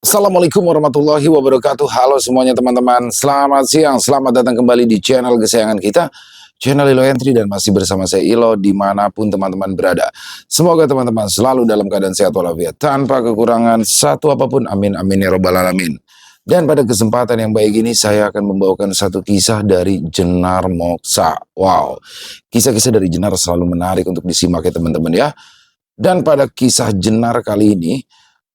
Assalamualaikum warahmatullahi wabarakatuh. Halo semuanya teman-teman. Selamat siang. Selamat datang kembali di channel kesayangan kita. Channel Ilo Entry dan masih bersama saya Ilo dimanapun teman-teman berada. Semoga teman-teman selalu dalam keadaan sehat walafiat. Tanpa kekurangan satu apapun. Amin amin ya robbal alamin. Dan pada kesempatan yang baik ini saya akan membawakan satu kisah dari Jenar Moksa. Wow. Kisah-kisah dari Jenar selalu menarik untuk disimak ya teman-teman ya. Dan pada kisah Jenar kali ini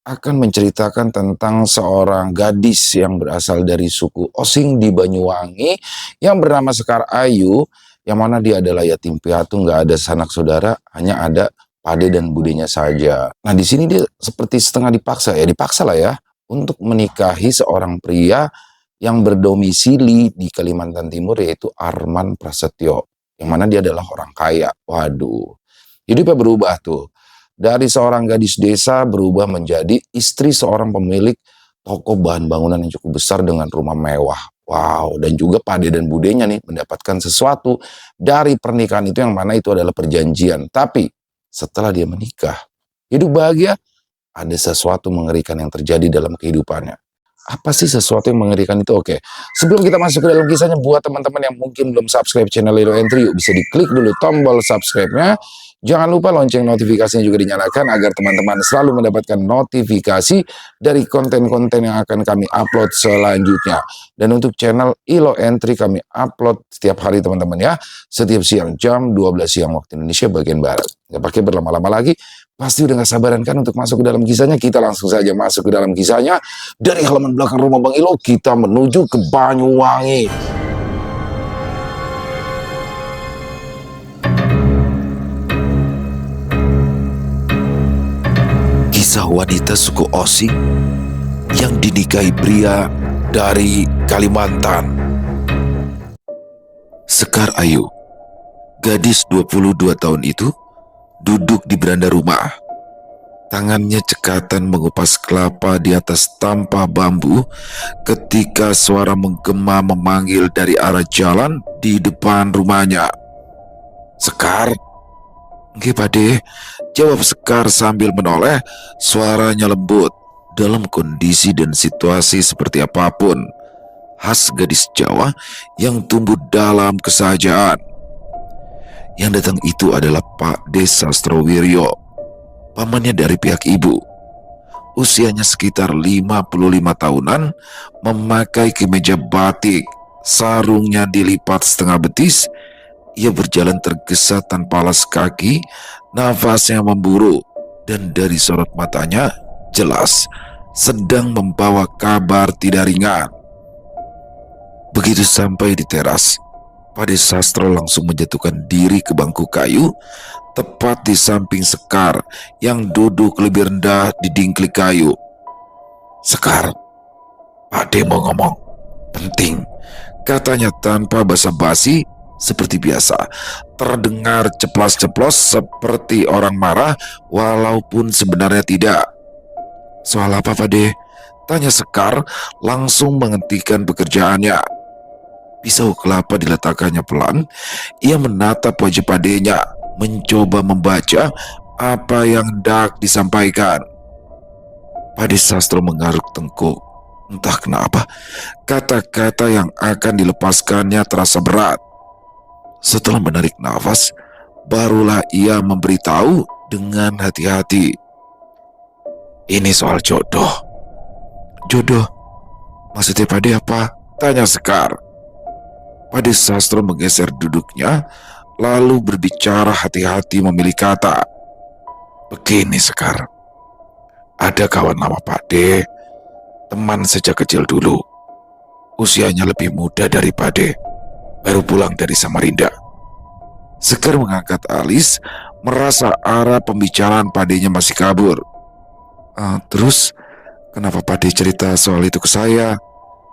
akan menceritakan tentang seorang gadis yang berasal dari suku Osing di Banyuwangi yang bernama Sekar Ayu, yang mana dia adalah yatim piatu, nggak ada sanak saudara, hanya ada pade dan budenya saja. Nah di sini dia seperti setengah dipaksa lah ya untuk menikahi seorang pria yang berdomisili di Kalimantan Timur, yaitu Arman Prasetyo, yang mana dia adalah orang kaya. Waduh, hidupnya berubah tuh. Dari seorang gadis desa berubah menjadi istri seorang pemilik toko bahan bangunan yang cukup besar dengan rumah mewah. Wow, dan juga pade dan budenya nih mendapatkan sesuatu dari pernikahan itu, yang mana itu adalah perjanjian. Tapi setelah dia menikah, hidup bahagia, ada sesuatu mengerikan yang terjadi dalam kehidupannya. Apa sih sesuatu yang mengerikan itu? Oke, sebelum kita masuk ke dalam kisahnya, buat teman-teman yang mungkin belum subscribe channel Ilo Entry, yuk bisa diklik dulu tombol subscribe-nya. Jangan lupa lonceng notifikasinya juga dinyalakan agar teman-teman selalu mendapatkan notifikasi dari konten-konten yang akan kami upload selanjutnya. Dan untuk channel Ilo Entry kami upload setiap hari teman-teman ya. Setiap siang jam 12 siang waktu Indonesia bagian Barat. Nggak pakai berlama-lama lagi. Pasti udah gak sabaran kan untuk masuk ke dalam kisahnya. Kita langsung saja masuk ke dalam kisahnya. Dari halaman belakang rumah Bang Ilo kita menuju ke Banyuwangi. Kisah wanita suku Osing yang dinikahi pria dari Kalimantan. Sekar Ayu, gadis 22 tahun itu, duduk di beranda rumah. Tangannya cekatan mengupas kelapa di atas tampah bambu ketika suara menggema memanggil dari arah jalan di depan rumahnya. Sekar, nggih pade, jawab Sekar sambil menoleh. Suaranya lembut. Dalam kondisi dan situasi seperti apapun, khas gadis Jawa yang tumbuh dalam kesahajaan. Yang datang itu adalah Pak Des Sastrowiryo, pamannya dari pihak ibu. Usianya sekitar 55 tahunan, memakai kemeja batik, sarungnya dilipat setengah betis. Ia berjalan tergesa tanpa alas kaki, nafasnya memburu, dan dari sorot matanya jelas sedang membawa kabar tidak ringan. Begitu sampai di teras, Pak Des Sastro langsung menjatuhkan diri ke bangku kayu tepat di samping Sekar yang duduk lebih rendah di dingklik kayu. "Sekar, Pak De mau ngomong penting," katanya tanpa basa-basi. Seperti biasa, terdengar ceplas-ceplos seperti orang marah, walaupun sebenarnya tidak. "Soal apa, Pak De?" tanya Sekar langsung menghentikan pekerjaannya. Pisau kelapa diletakkannya pelan. Ia menatap wajah padenya, mencoba membaca apa yang hendak disampaikan. Pak De Sastro mengaruk tengkuk. Entah kenapa, kata-kata yang akan dilepaskannya terasa berat. Setelah menarik nafas, barulah ia memberitahu dengan hati-hati. "Ini soal jodoh." "Jodoh? Maksudnya Pak De apa?" tanya Sekar. Pak De Sastro menggeser duduknya, lalu berbicara hati-hati memilih kata. "Begini Sekar, ada kawan nama Pak De, teman sejak kecil dulu. Usianya lebih muda dari Pak De, baru pulang dari Samarinda." Sekar mengangkat alis, merasa arah pembicaraan padenya masih kabur. Terus kenapa Pak De cerita soal itu ke saya?"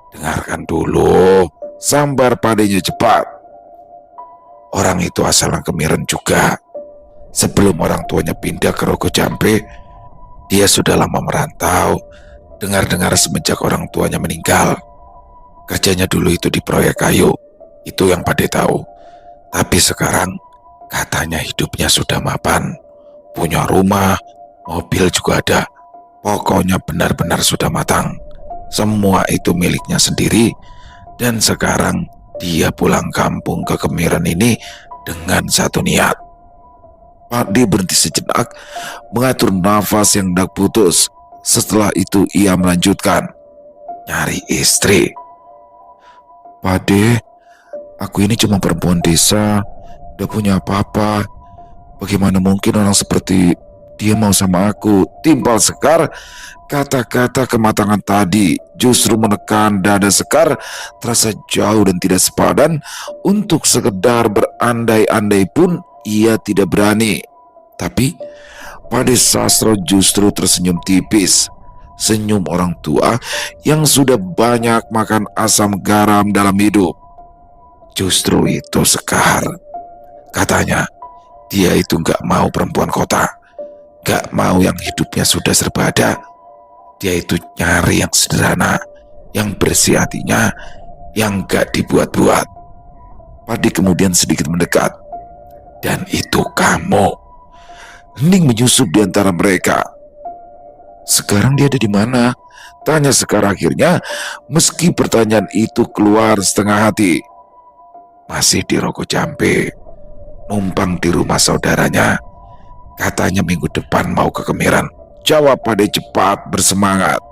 "Dengarkan dulu," sambar padenya cepat. "Orang itu asal Kemiren juga. Sebelum orang tuanya pindah ke Rogo Jambe, dia sudah lama merantau. Dengar-dengar semenjak orang tuanya meninggal. Kerjanya dulu itu di proyek kayu. Itu yang Pak De tahu. Tapi sekarang katanya hidupnya sudah mapan. Punya rumah, mobil juga ada. Pokoknya benar-benar sudah matang. Semua itu miliknya sendiri. Dan sekarang dia pulang kampung ke Kemiren ini dengan satu niat. Pak D berhenti sejenak, mengatur nafas yang hendak putus. Setelah itu ia melanjutkan, nyari istri. Pak D, aku ini cuma perempuan desa, gak punya apa-apa. Bagaimana mungkin orang seperti dia mau sama aku? Timpal Sekar. Kata-kata kematangan tadi justru menekan dada Sekar, terasa jauh dan tidak sepadan. Untuk sekedar berandai-andai pun ia tidak berani. Tapi Pade Sastro justru tersenyum tipis. Senyum orang tua yang sudah banyak makan asam garam dalam hidup. Justru itu Sekar. Katanya dia itu gak mau perempuan kota, gak mau yang hidupnya sudah serba ada. Dia itu nyari yang sederhana, yang bersih hatinya, yang gak dibuat-buat. Padi kemudian sedikit mendekat. Dan itu kamu. Hening menyusup di antara mereka. Sekarang dia ada di mana? Tanya Sekar akhirnya, meski pertanyaan itu keluar setengah hati. Masih di Rogo Jambe, numpang di rumah saudaranya. Katanya minggu depan mau ke Kemiren. Jawab Pade cepat bersemangat.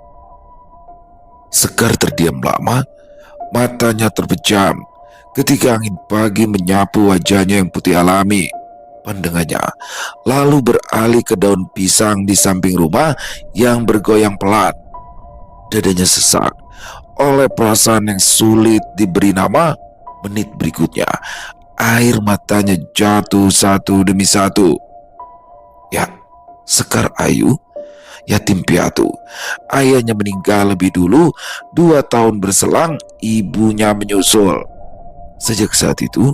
Sekar terdiam lama, matanya terpejam ketika angin pagi menyapu wajahnya yang putih alami. Pandangannya lalu beralih ke daun pisang di samping rumah yang bergoyang pelan. Dadanya sesak oleh perasaan yang sulit diberi nama. Menit berikutnya, air matanya jatuh satu demi satu. Ya, Sekar Ayu, yatim piatu. Ayahnya meninggal lebih dulu. 2 tahun berselang ibunya menyusul. Sejak saat itu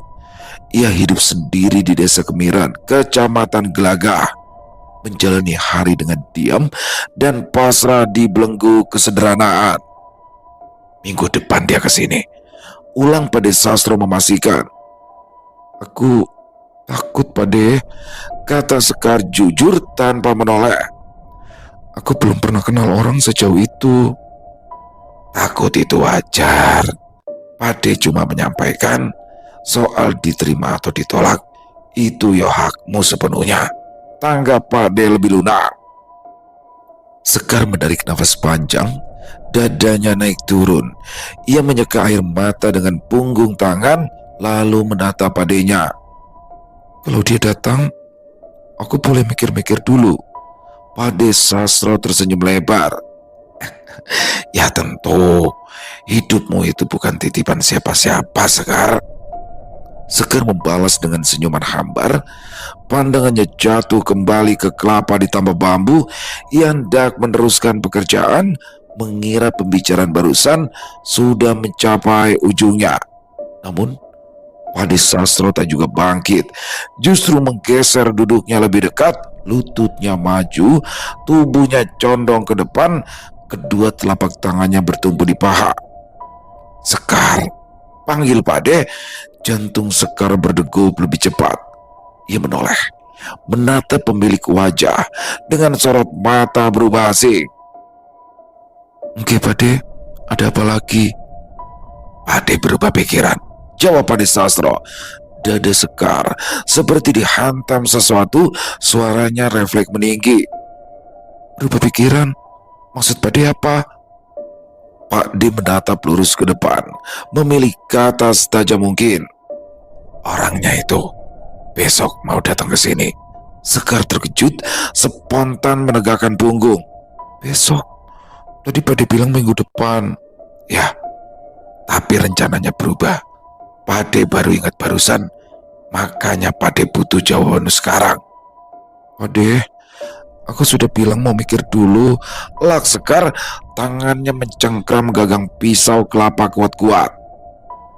ia hidup sendiri di desa Kemiren, kecamatan Gelagah, menjalani hari dengan diam dan pasrah di belenggu kesederhanaan. Minggu depan dia ke sini, ulang Pade Sastro memastikan. Aku takut Pade, kata Sekar jujur tanpa menoleh. Aku belum pernah kenal orang sejauh itu. Takut itu wajar. Pade cuma menyampaikan soal diterima atau ditolak itu ya hakmu sepenuhnya. Tanggap Pade lebih lunak. Sekar menarik nafas panjang, dadanya naik turun. Ia menyeka air mata dengan punggung tangan, lalu menatap Padenya. Kalau dia datang, aku boleh mikir-mikir dulu. Pade Sastro tersenyum lebar. Ya tentu, hidupmu itu bukan titipan siapa-siapa, Sekar. Sekar membalas dengan senyuman hambar. Pandangannya jatuh kembali ke kelapa ditambah bambu. Ia hendak meneruskan pekerjaan, mengira pembicaraan barusan sudah mencapai ujungnya. Namun Pade Sastro tak juga bangkit, justru menggeser duduknya lebih dekat, lututnya maju, tubuhnya condong ke depan, kedua telapak tangannya bertumpu di paha. Sekar, panggil Pade. Jantung Sekar berdegup lebih cepat. Ia menoleh, menatap pemilik wajah dengan sorot mata berubah asing. Oke Pade, ada apa lagi? Pade berubah pikiran. Jawab Pade Sastro. Dada Sekar seperti dihantam sesuatu, suaranya refleks meninggi. Berubah pikiran? Maksud Pade apa? Pak D menatap lurus ke depan, memilih kata setajam mungkin. Orangnya itu besok mau datang ke sini. Sekar terkejut, spontan menegakkan punggung. Besok? Tadi Pade bilang minggu depan. Ya, tapi rencananya berubah. Pade baru ingat barusan, makanya Pade butuh jawaban sekarang. Pade, aku sudah bilang mau mikir dulu. Lak Sekar, tangannya mencengkram gagang pisau kelapa kuat-kuat.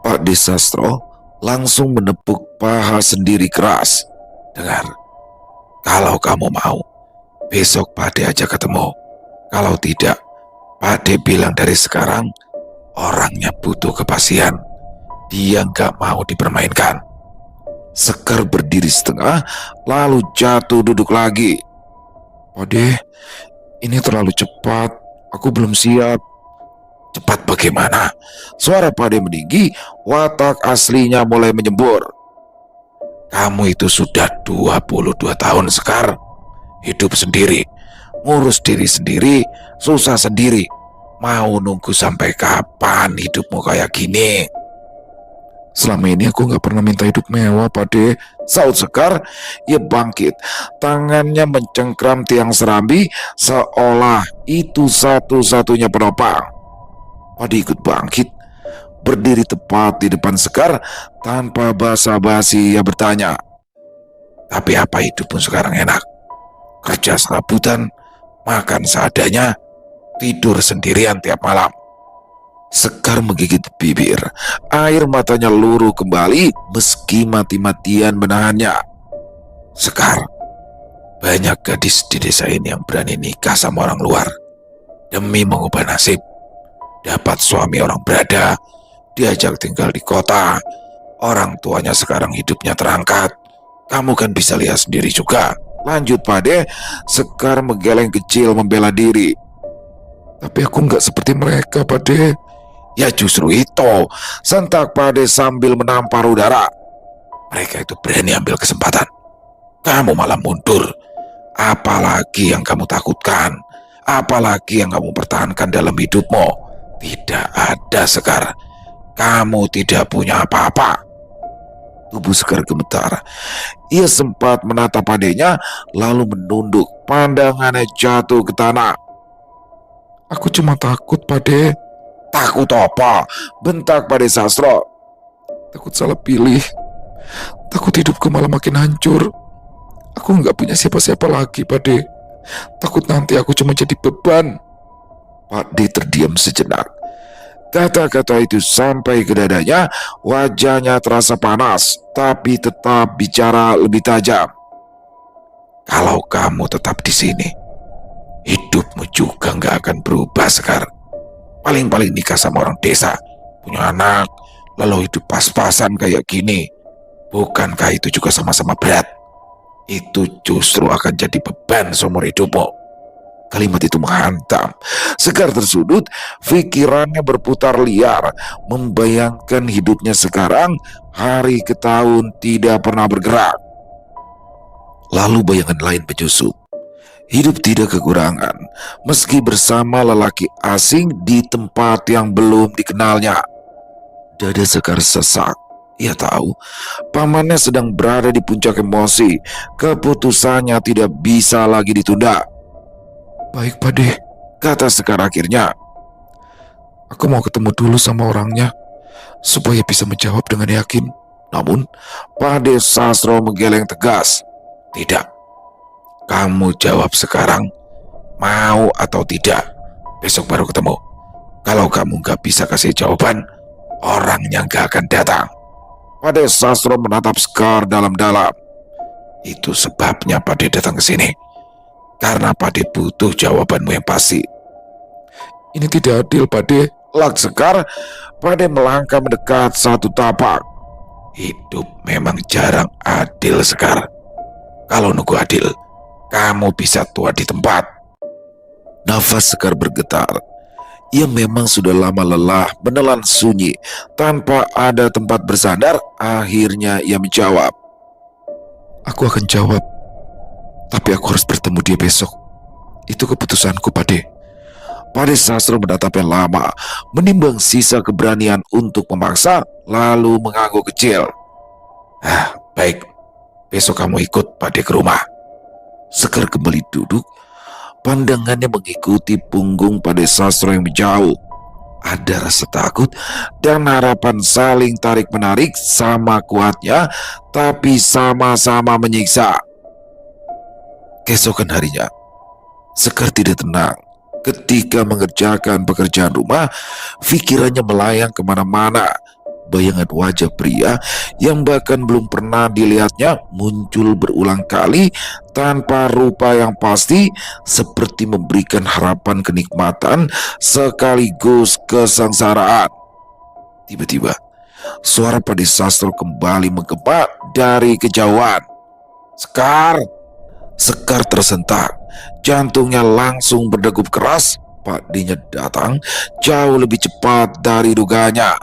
Pak D Sastro langsung menepuk paha sendiri keras. Dengar, kalau kamu mau, besok Pade aja ketemu. Kalau tidak, Pade bilang dari sekarang, orangnya butuh kepastian. Dia gak mau dipermainkan. Sekar berdiri setengah, lalu jatuh duduk lagi. Pade, Ini terlalu cepat, aku belum siap. Cepat bagaimana? Suara Pade meninggi, watak aslinya mulai menyembur. Kamu itu sudah 22 tahun Sekar. Hidup sendiri, ngurus diri sendiri, susah sendiri. Mau nunggu sampai kapan hidupmu kayak gini? Selama ini aku gak pernah minta hidup mewah, Pade. Saud Sekar. Ia bangkit, tangannya mencengkram tiang serambi seolah itu satu-satunya penopang. Pade ikut bangkit, berdiri tepat di depan Sekar. Tanpa basa-basi ia bertanya, tapi apa hidupmu sekarang enak? Kerja serabutan, makan seadanya, tidur sendirian tiap malam. Sekar menggigit bibir, air matanya luruh kembali meski mati-matian menahannya. Sekar, banyak gadis di desa ini yang berani nikah sama orang luar demi mengubah nasib. Dapat suami orang berada, diajak tinggal di kota, orang tuanya sekarang hidupnya terangkat. Kamu kan bisa lihat sendiri juga. Lanjut Pade. Sekar menggeleng kecil membela diri. Tapi aku nggak seperti mereka, Pade. Ya justru itu, sentak Pade sambil menampar udara. Mereka itu berani ambil kesempatan. Kamu malah mundur. Apalagi yang kamu takutkan? Apalagi yang kamu pertahankan dalam hidupmu? Tidak ada, Sekar. Kamu tidak punya apa-apa. Tubuh Sekar gemetar. Ia sempat menatap Padenya, lalu menunduk. Pandangannya jatuh ke tanah. Aku cuma takut, Pade. Takut apa? Bentak Pade Sastro. Takut salah pilih. Takut hidupku malah makin hancur. Aku nggak punya siapa-siapa lagi, Pade. Takut nanti aku cuma jadi beban. Pade terdiam sejenak. Kata-kata itu sampai ke dadanya, wajahnya terasa panas, tapi tetap bicara lebih tajam. Kalau kamu tetap di sini, hidupmu juga nggak akan berubah, Sekar. Paling-paling nikah sama orang desa, punya anak, lalu hidup pas-pasan kayak gini. Bukankah itu juga sama-sama berat? Itu justru akan jadi beban seumur hidupmu. Kalimat itu menghantam. Sekar tersudut, pikirannya berputar liar, membayangkan hidupnya sekarang, hari ke tahun tidak pernah bergerak. Lalu bayangan lain menyusup. Hidup tidak kekurangan, meski bersama lelaki asing di tempat yang belum dikenalnya. Dada Sekar sesak. Ia tahu, pamannya sedang berada di puncak emosi. Keputusannya tidak bisa lagi ditunda. Baik, Pade, kata Sekar akhirnya. Aku mau ketemu dulu sama orangnya, supaya bisa menjawab dengan yakin. Namun, Pade Sastro menggeleng tegas. Tidak, kamu jawab sekarang, mau atau tidak. Besok baru ketemu. Kalau kamu gak bisa kasih jawaban, orangnya gak akan datang. Pade Sastro menatap Sekar dalam-dalam. Itu sebabnya Pade datang ke sini. Karena Pade butuh jawabanmu yang pasti. Ini tidak adil, Pade. Lak Sekar. Pade melangkah mendekat satu tapak. Hidup memang jarang adil, Sekar. Kalau nunggu adil, kamu bisa tua di tempat. Nafas Sekar bergetar. Ia memang sudah lama lelah menelan sunyi. Tanpa ada tempat bersandar, akhirnya ia menjawab. Aku akan jawab. Tapi aku harus bertemu dia besok. Itu keputusanku, Pade. Pade Sastro menatapnya lama, menimbang sisa keberanian untuk memaksa, lalu mengangguk kecil. Baik. Besok kamu ikut Pade ke rumah. Sekar kembali duduk, pandangannya mengikuti punggung Pade Sastro yang menjauh. Ada rasa takut dan harapan saling tarik-menarik sama kuatnya, tapi sama-sama menyiksa. Keesokan harinya, Sekar tidak tenang. Ketika mengerjakan pekerjaan rumah, pikirannya melayang kemana-mana. Bayangan wajah pria yang bahkan belum pernah dilihatnya muncul berulang kali tanpa rupa yang pasti, seperti memberikan harapan kenikmatan sekaligus kesengsaraan. Tiba-tiba, suara Pade Sastro kembali menggema dari kejauhan. Sekar! Sekar tersentak. Jantungnya langsung berdegup keras. Pakdenya datang jauh lebih cepat dari duganya.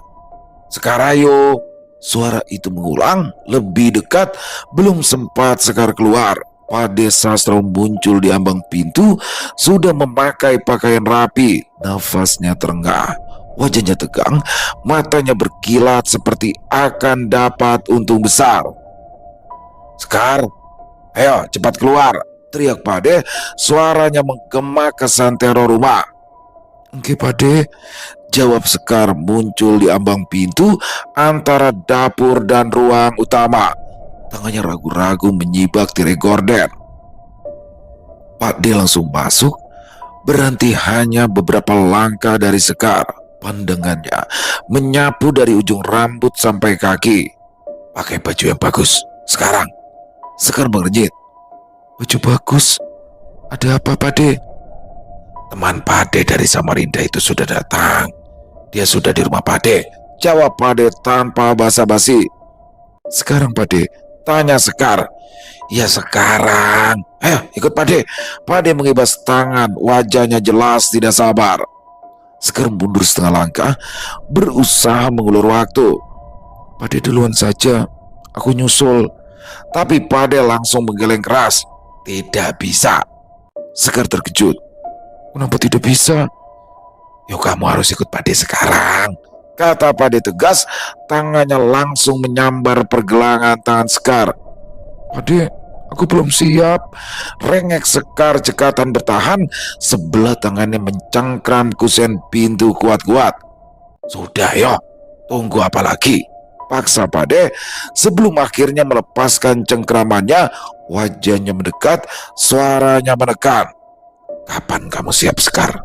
"Sekar, ayo!" Suara itu mengulang lebih dekat. Belum sempat Sekar keluar, Pade Sastro muncul di ambang pintu, sudah memakai pakaian rapi, nafasnya terengah, wajahnya tegang, matanya berkilat seperti akan dapat untung besar. "Sekar, ayo cepat keluar!" teriak Pade, suaranya menggema ke santero rumah. "Oke Pade," jawab Sekar muncul di ambang pintu antara dapur dan ruang utama. Tangannya ragu-ragu menyibak tirai gorden. Pakde langsung masuk, berhenti hanya beberapa langkah dari Sekar. Pandangannya menyapu dari ujung rambut sampai kaki. "Pakai baju yang bagus sekarang." Sekar mengernyit. "Baju bagus? Ada apa Pade?" "Teman Pade dari Samarinda itu sudah datang. Dia sudah di rumah Pade," jawab Pade tanpa basa-basi. "Sekarang Pade?" tanya Sekar. "Ya sekarang. Ayo ikut Pade." Pade mengibas tangan, wajahnya jelas tidak sabar. Sekar mundur setengah langkah, berusaha mengulur waktu. "Pade duluan saja, aku nyusul." Tapi Pade langsung menggeleng keras. "Tidak bisa." Sekar terkejut. "Kenapa tidak bisa?" "Yuk, kamu harus ikut Pade sekarang," kata Pade tegas. Tangannya langsung menyambar pergelangan tangan Sekar. "Pade, aku belum siap," rengek Sekar cekatan bertahan. Sebelah tangannya mencengkram kusen pintu kuat-kuat. "Sudah, yo, tunggu apa lagi?" paksa Pade sebelum akhirnya melepaskan cengkramannya. Wajahnya mendekat, suaranya menekan. "Kapan kamu siap, Sekar?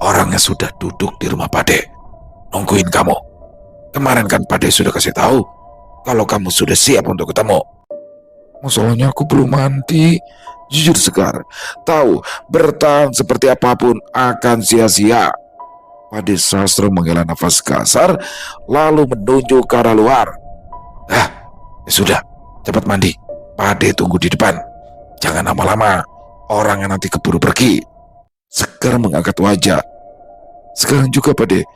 Orangnya sudah duduk di rumah Pade, nungguin kamu. Kemarin kan Pade sudah kasih tahu kalau kamu sudah siap untuk ketemu." "Masalahnya aku belum mandi," jujur Sekar. Tahu bertahan seperti apapun akan sia-sia. Pade Sastro menghela nafas kasar, lalu menunjuk ke arah luar. "Ya sudah, cepat mandi. Pade tunggu di depan. Jangan lama-lama, orangnya nanti keburu pergi." Sekar mengangkat wajah. "Sekarang juga Pade?"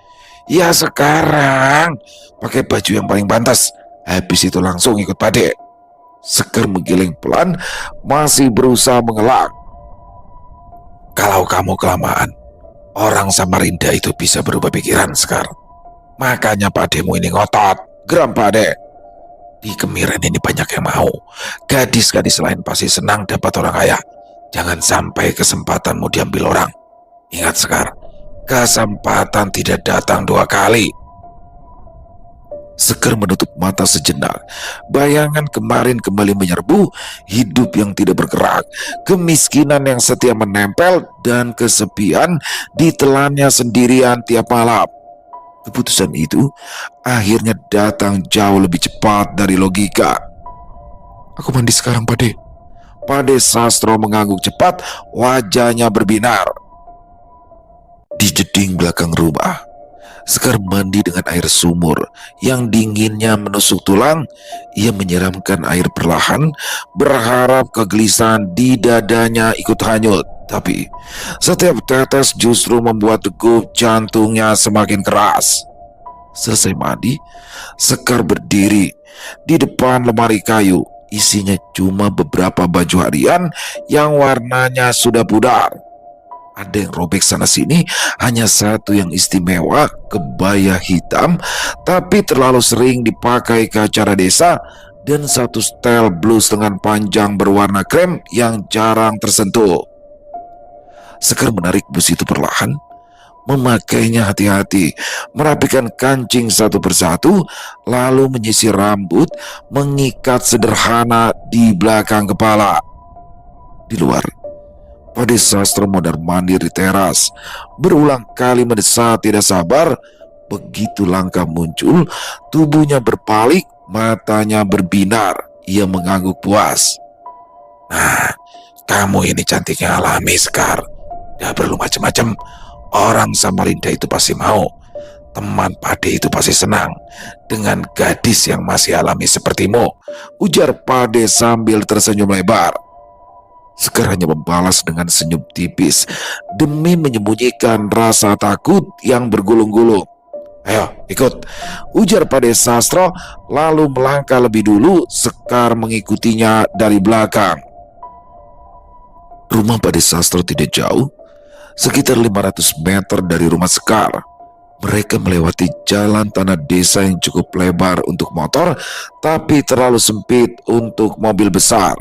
"Ya sekarang. Pakai baju yang paling pantas. Habis itu langsung ikut Pade." Sekar menggiling pelan, masih berusaha mengelak. "Kalau kamu kelamaan, orang Samarinda itu bisa berubah pikiran, Sekar. Makanya Pademu ini ngotot," geram Pade. "Di Kemiren ini banyak yang mau. Gadis-gadis lain pasti senang dapat orang kaya. Jangan sampai kesempatanmu diambil orang. Ingat Sekar, kesempatan tidak datang dua kali." Sekar menutup mata sejenak. Bayangan kemarin kembali menyerbu, hidup yang tidak bergerak, kemiskinan yang setia menempel, dan kesepian ditelannya sendirian tiap malam. Keputusan itu akhirnya datang jauh lebih cepat dari logika. "Aku mandi sekarang, Pade." Pade Sastro mengangguk cepat, wajahnya berbinar. Di jeding belakang rumah, Sekar mandi dengan air sumur yang dinginnya menusuk tulang. Ia menyiramkan air perlahan, berharap kegelisahan di dadanya ikut hanyut. Tapi setiap tetes justru membuat degup jantungnya semakin keras. Selesai mandi, Sekar berdiri di depan lemari kayu. Isinya cuma beberapa baju harian yang warnanya sudah pudar. Ada yang robek sana sini, hanya satu yang istimewa, kebaya hitam tapi terlalu sering dipakai ke acara desa, dan satu setel blus dengan panjang berwarna krem yang jarang tersentuh. Sekar menarik bus itu perlahan, memakainya hati-hati, merapikan kancing satu persatu, lalu menyisir rambut, mengikat sederhana di belakang kepala. Di luar, Pade Sastro mondar-mandir di teras, berulang kali mendesak tidak sabar. Begitu langkah muncul, tubuhnya berpaling, matanya berbinar. Ia mengangguk puas. "Nah, kamu ini cantiknya alami, Sekar. Gak perlu macam-macam. Orang Samarinda itu pasti mau. Teman Pade itu pasti senang dengan gadis yang masih alami sepertimu," ujar Pade sambil tersenyum lebar. Sekar hanya membalas dengan senyum tipis demi menyembunyikan rasa takut yang bergulung-gulung. "Ayo, ikut," ujar Pade Sastro lalu melangkah lebih dulu. Sekar mengikutinya dari belakang. Rumah Pade Sastro tidak jauh, sekitar 500 meter dari rumah Sekar. Mereka melewati jalan tanah desa yang cukup lebar untuk motor, tapi terlalu sempit untuk mobil besar.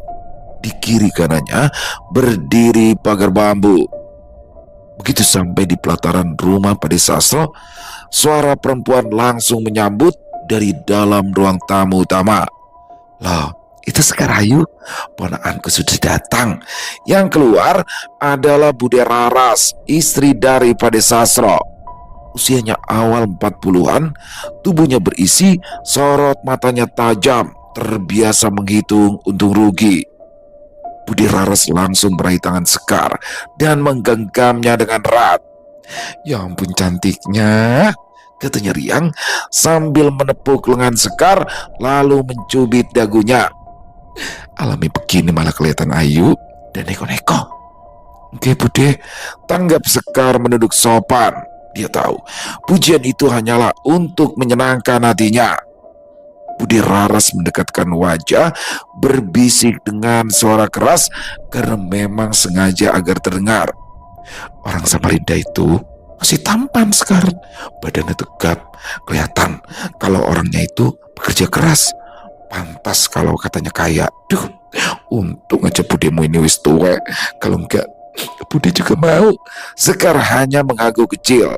Di kiri kanannya berdiri pagar bambu. Begitu sampai di pelataran rumah Pade Sastro, suara perempuan langsung menyambut dari dalam ruang tamu utama. "Loh, itu Sekarayu, ponakanku sudah datang." Yang keluar adalah Bude Raras, istri dari Pade Sastro. Usianya awal 40-an, tubuhnya berisi, sorot matanya tajam, terbiasa menghitung untung rugi. Bude Raras langsung meraih tangan Sekar dan menggenggamnya dengan erat. "Ya ampun cantiknya," katanya riang sambil menepuk lengan Sekar lalu mencubit dagunya. "Alami begini malah kelihatan ayu dan neko-neko." "Oke Bude," tanggap Sekar menunduk sopan. Dia tahu pujian itu hanyalah untuk menyenangkan hatinya. Bude Raras mendekatkan wajah, berbisik dengan suara keras karena memang sengaja agar terdengar. "Orang Samarinda itu masih tampan Sekar, badannya tegap, kelihatan kalau orangnya itu bekerja keras. Pantas kalau katanya kaya. Duh, untung aja budemu ini wis tuwek, kalau enggak Bude juga mau." Sekar hanya mengangguk kecil.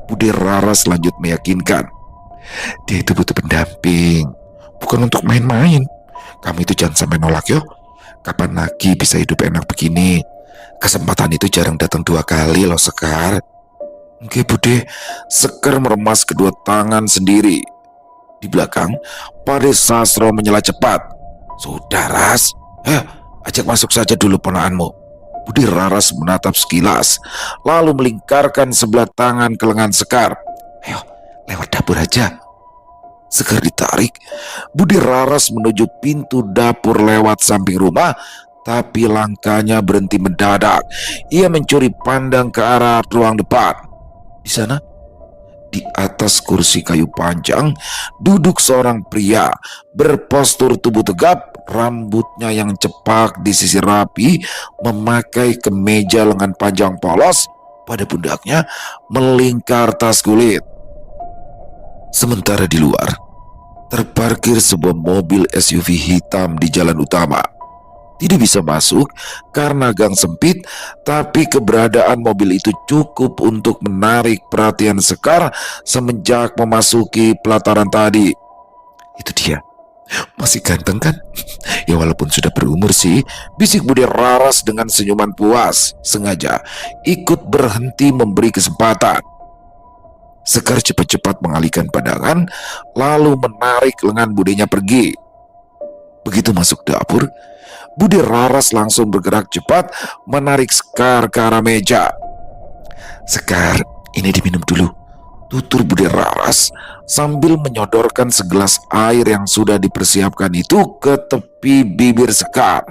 Bude Raras lanjut meyakinkan, "Dia itu butuh pendamping, bukan untuk main-main. Kamu itu jangan sampai nolak yo. Kapan lagi bisa hidup enak begini? Kesempatan itu jarang datang 2 kali loh Sekar." "Oke Bude." Sekar meremas kedua tangan sendiri. Di belakang, Pade Sastro menyela cepat. "Sudah Ras, ajak masuk saja dulu ponakanmu." Bude Raras menatap sekilas, lalu melingkarkan sebelah tangan ke lengan Sekar. "Ayo, lewat dapur aja." Sekar ditarik. Bude Raras menuju pintu dapur lewat samping rumah, tapi langkahnya berhenti mendadak. Ia mencuri pandang ke arah ruang depan. Di sana, di atas kursi kayu panjang, duduk seorang pria berpostur tubuh tegap, rambutnya yang cepak disisir rapi, memakai kemeja lengan panjang polos, pada pundaknya melingkar tas kulit. Sementara di luar, terparkir sebuah mobil SUV hitam di jalan utama. Tidak bisa masuk karena gang sempit, tapi keberadaan mobil itu cukup untuk menarik perhatian Sekar semenjak memasuki pelataran tadi. "Itu dia, masih ganteng kan?" "Ya walaupun sudah berumur sih," bisik Bude Raras dengan senyuman puas, sengaja ikut berhenti memberi kesempatan. Sekar cepat-cepat mengalihkan pandangan, lalu menarik lengan budenya pergi. Begitu masuk dapur, Bude Raras langsung bergerak cepat menarik Sekar ke arah meja. "Sekar, ini diminum dulu," tutur Bude Raras sambil menyodorkan segelas air yang sudah dipersiapkan itu ke tepi bibir Sekar.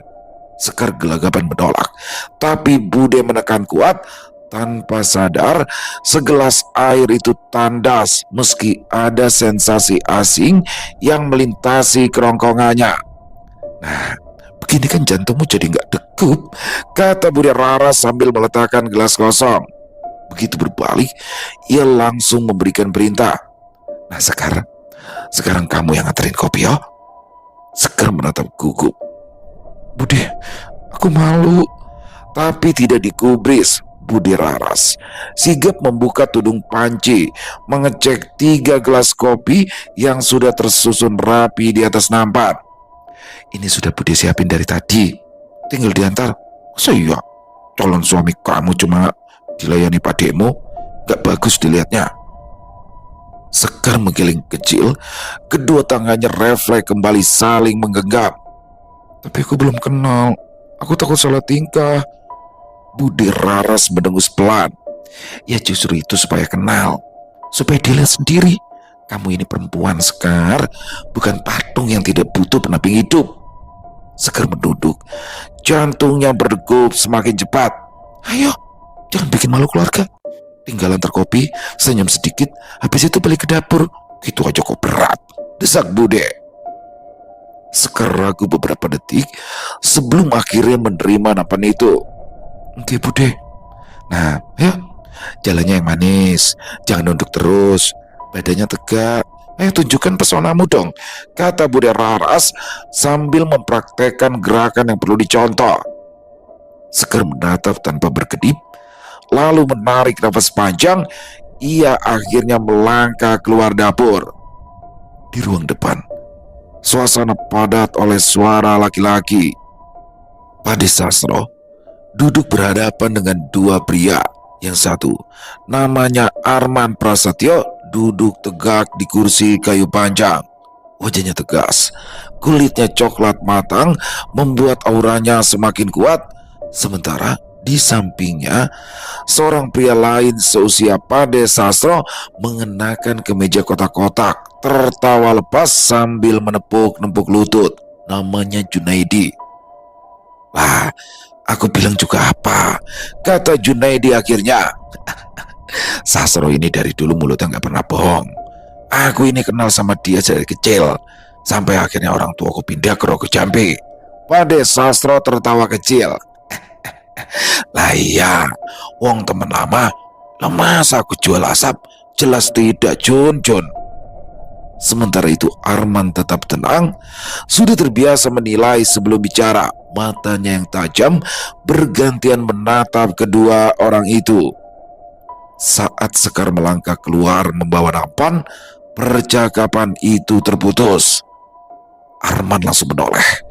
Sekar gelagapan menolak, tapi Bude menekan kuat. Tanpa sadar, segelas air itu tandas meski ada sensasi asing yang melintasi kerongkongannya. "Nah, begini kan jantungmu jadi nggak degup," kata Bude Raras sambil meletakkan gelas kosong. Begitu berbalik, ia langsung memberikan perintah. "Nah sekarang kamu yang nganterin kopi yo." Sekar menatap gugup. "Bude, aku malu." Tapi tidak digubris. Bude Raras sigap membuka tudung panci, mengecek 3 gelas kopi yang sudah tersusun rapi di atas nampan. "Ini sudah Bude siapin dari tadi, tinggal diantar." "Saya, calon suami kamu cuma dilayani pademu, gak bagus dilihatnya." Sekar menggiling kecil, kedua tangannya refleks kembali saling menggenggam. "Tapi aku belum kenal, aku takut salah tingkah." Bude Raras mendengus pelan. "Ya justru itu supaya kenal, supaya dilihat sendiri. Kamu ini perempuan Sekar, bukan patung yang tidak butuh pendamping hidup." Sekar menunduk, jantungnya berdegup semakin cepat. Ayo, jangan bikin malu keluarga. Tinggal antar kopi, senyum sedikit, habis itu balik ke dapur. Gitu aja kok berat, desak Bude. Sekar ragu beberapa detik sebelum akhirnya menerima nampan itu. Oke Bude. Nah, ayo, jalannya yang manis, jangan nunduk terus, badannya tegak. Ayo tunjukkan pesonamu dong, kata Bude Raras sambil mempraktekkan gerakan yang perlu dicontoh. Sekar menatap tanpa berkedip, lalu menarik nafas panjang. Ia akhirnya melangkah keluar dapur. Di ruang depan, suasana padat oleh suara laki-laki. Pade Sastro duduk berhadapan dengan dua pria. Yang satu, namanya Arman Prasetyo, duduk tegak di kursi kayu panjang. Wajahnya tegas, kulitnya coklat matang, membuat auranya semakin kuat. Sementara di sampingnya, seorang pria lain seusia Pade Sastro mengenakan kemeja kotak-kotak, tertawa lepas sambil menepuk-nepuk lutut. Namanya Junaidi. Wah, aku bilang juga apa? Kata Junaidi akhirnya. Sastro ini dari dulu mulutnya nggak pernah bohong. Aku ini kenal sama dia dari kecil, sampai akhirnya orang tuaku pindah ke Rogo Jambi. Pade Sastro tertawa kecil. Lah iya, wong temen lama, masa aku jual asap? Jelas tidak, Jun. Sementara itu Arman tetap tenang, sudah terbiasa menilai sebelum bicara. Matanya yang tajam bergantian menatap kedua orang itu. Saat Sekar melangkah keluar membawa nampan, percakapan itu terputus. Arman langsung menoleh,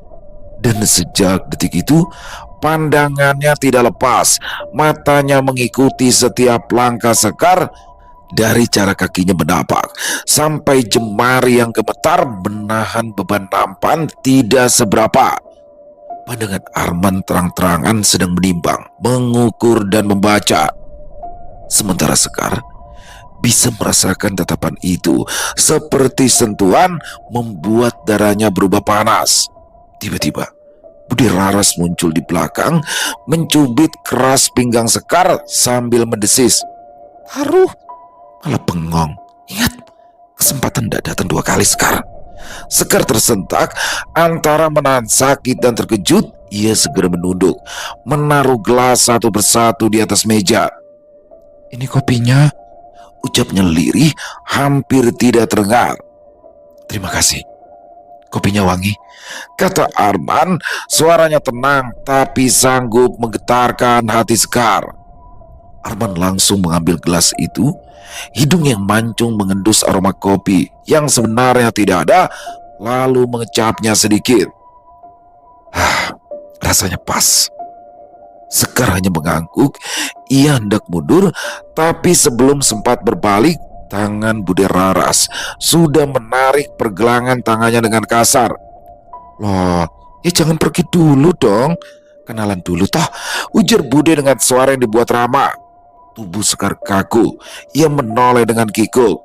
dan sejak detik itu pandangannya tidak lepas. Matanya mengikuti setiap langkah Sekar, dari cara kakinya menapak sampai jemari yang gemetar menahan beban nampan tidak seberapa. Pandangan Arman terang-terangan sedang menimbang, mengukur dan membaca. Sementara Sekar bisa merasakan tatapan itu seperti sentuhan membuat darahnya berubah panas. Tiba-tiba Bude Raras muncul di belakang, mencubit keras pinggang Sekar sambil mendesis. Taruh, malah bengong. Ingat, kesempatan tidak datang dua kali, Sekar. Sekar tersentak antara menahan sakit dan terkejut. Ia segera menunduk, menaruh gelas satu persatu di atas meja. Ini kopinya, ucapnya lirih, hampir tidak terdengar. Terima kasih, kopinya wangi, kata Arman. Suaranya tenang tapi sanggup menggetarkan hati Sekar. Arman langsung mengambil gelas itu. Hidung yang mancung mengendus aroma kopi yang sebenarnya tidak ada, lalu mengecapnya sedikit. Rasanya pas. Sekar hanya mengangguk. Ia hendak mundur, tapi sebelum sempat berbalik, tangan Bude Raras sudah menarik pergelangan tangannya dengan kasar. Loh, ya jangan pergi dulu dong. Kenalan dulu toh, ujar Bude dengan suara yang dibuat ramah. Tubuh Sekar kaku. Ia menoleh dengan kikuk.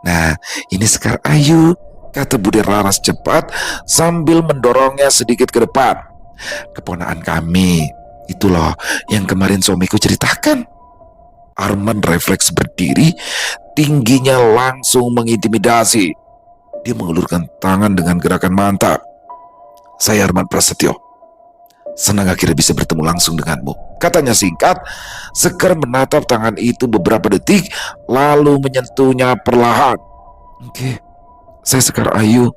Nah, ini Sekar Ayu, kata Bude Raras cepat sambil mendorongnya sedikit ke depan. Keponakan kami, itu loh yang kemarin suamiku ceritakan. Arman refleks berdiri, tingginya langsung mengintimidasi. Dia mengulurkan tangan dengan gerakan mantap. Saya Arman Prasetyo, senang akhirnya bisa bertemu langsung denganmu, katanya singkat. Sekar menatap tangan itu beberapa detik, lalu menyentuhnya perlahan. Oke, saya Sekar Ayu.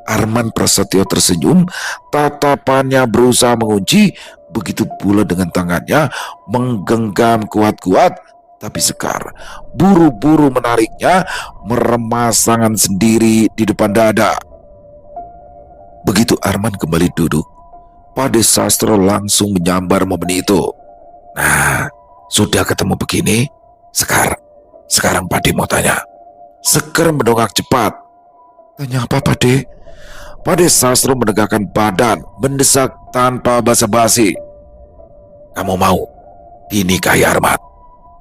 Arman Prasetyo tersenyum, tatapannya berusaha mengunci. Begitu pula dengan tangannya menggenggam kuat-kuat. Tapi Sekar buru-buru menariknya, meremas tangan sendiri di depan dada. Begitu Arman kembali duduk, Pade Sastro langsung menyambar momen itu. Nah, sudah ketemu begini, Sekar, sekarang Pade mau tanya. Sekar mendongak cepat. Tanya apa, Pade? Pade Sastro menegakkan badan, mendesak tanpa basa-basi. Kamu mau dinikahi Arman?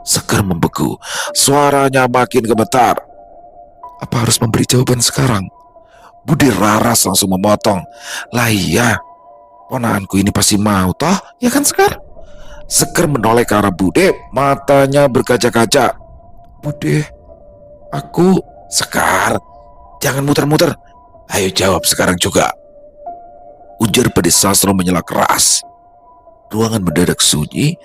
Sekar membeku, suaranya makin gemetar. Apa harus memberi jawaban sekarang? Bude Raras langsung memotong. Lah iya, ponaanku ini pasti mau toh, ya kan Sekar? Sekar menoleh ke arah Bude, matanya berkaca-kaca. Bude, aku... Sekar, jangan muter-muter. Ayo jawab sekarang juga, ujar Pade Sastro menyela keras. Ruangan mendadak sunyi,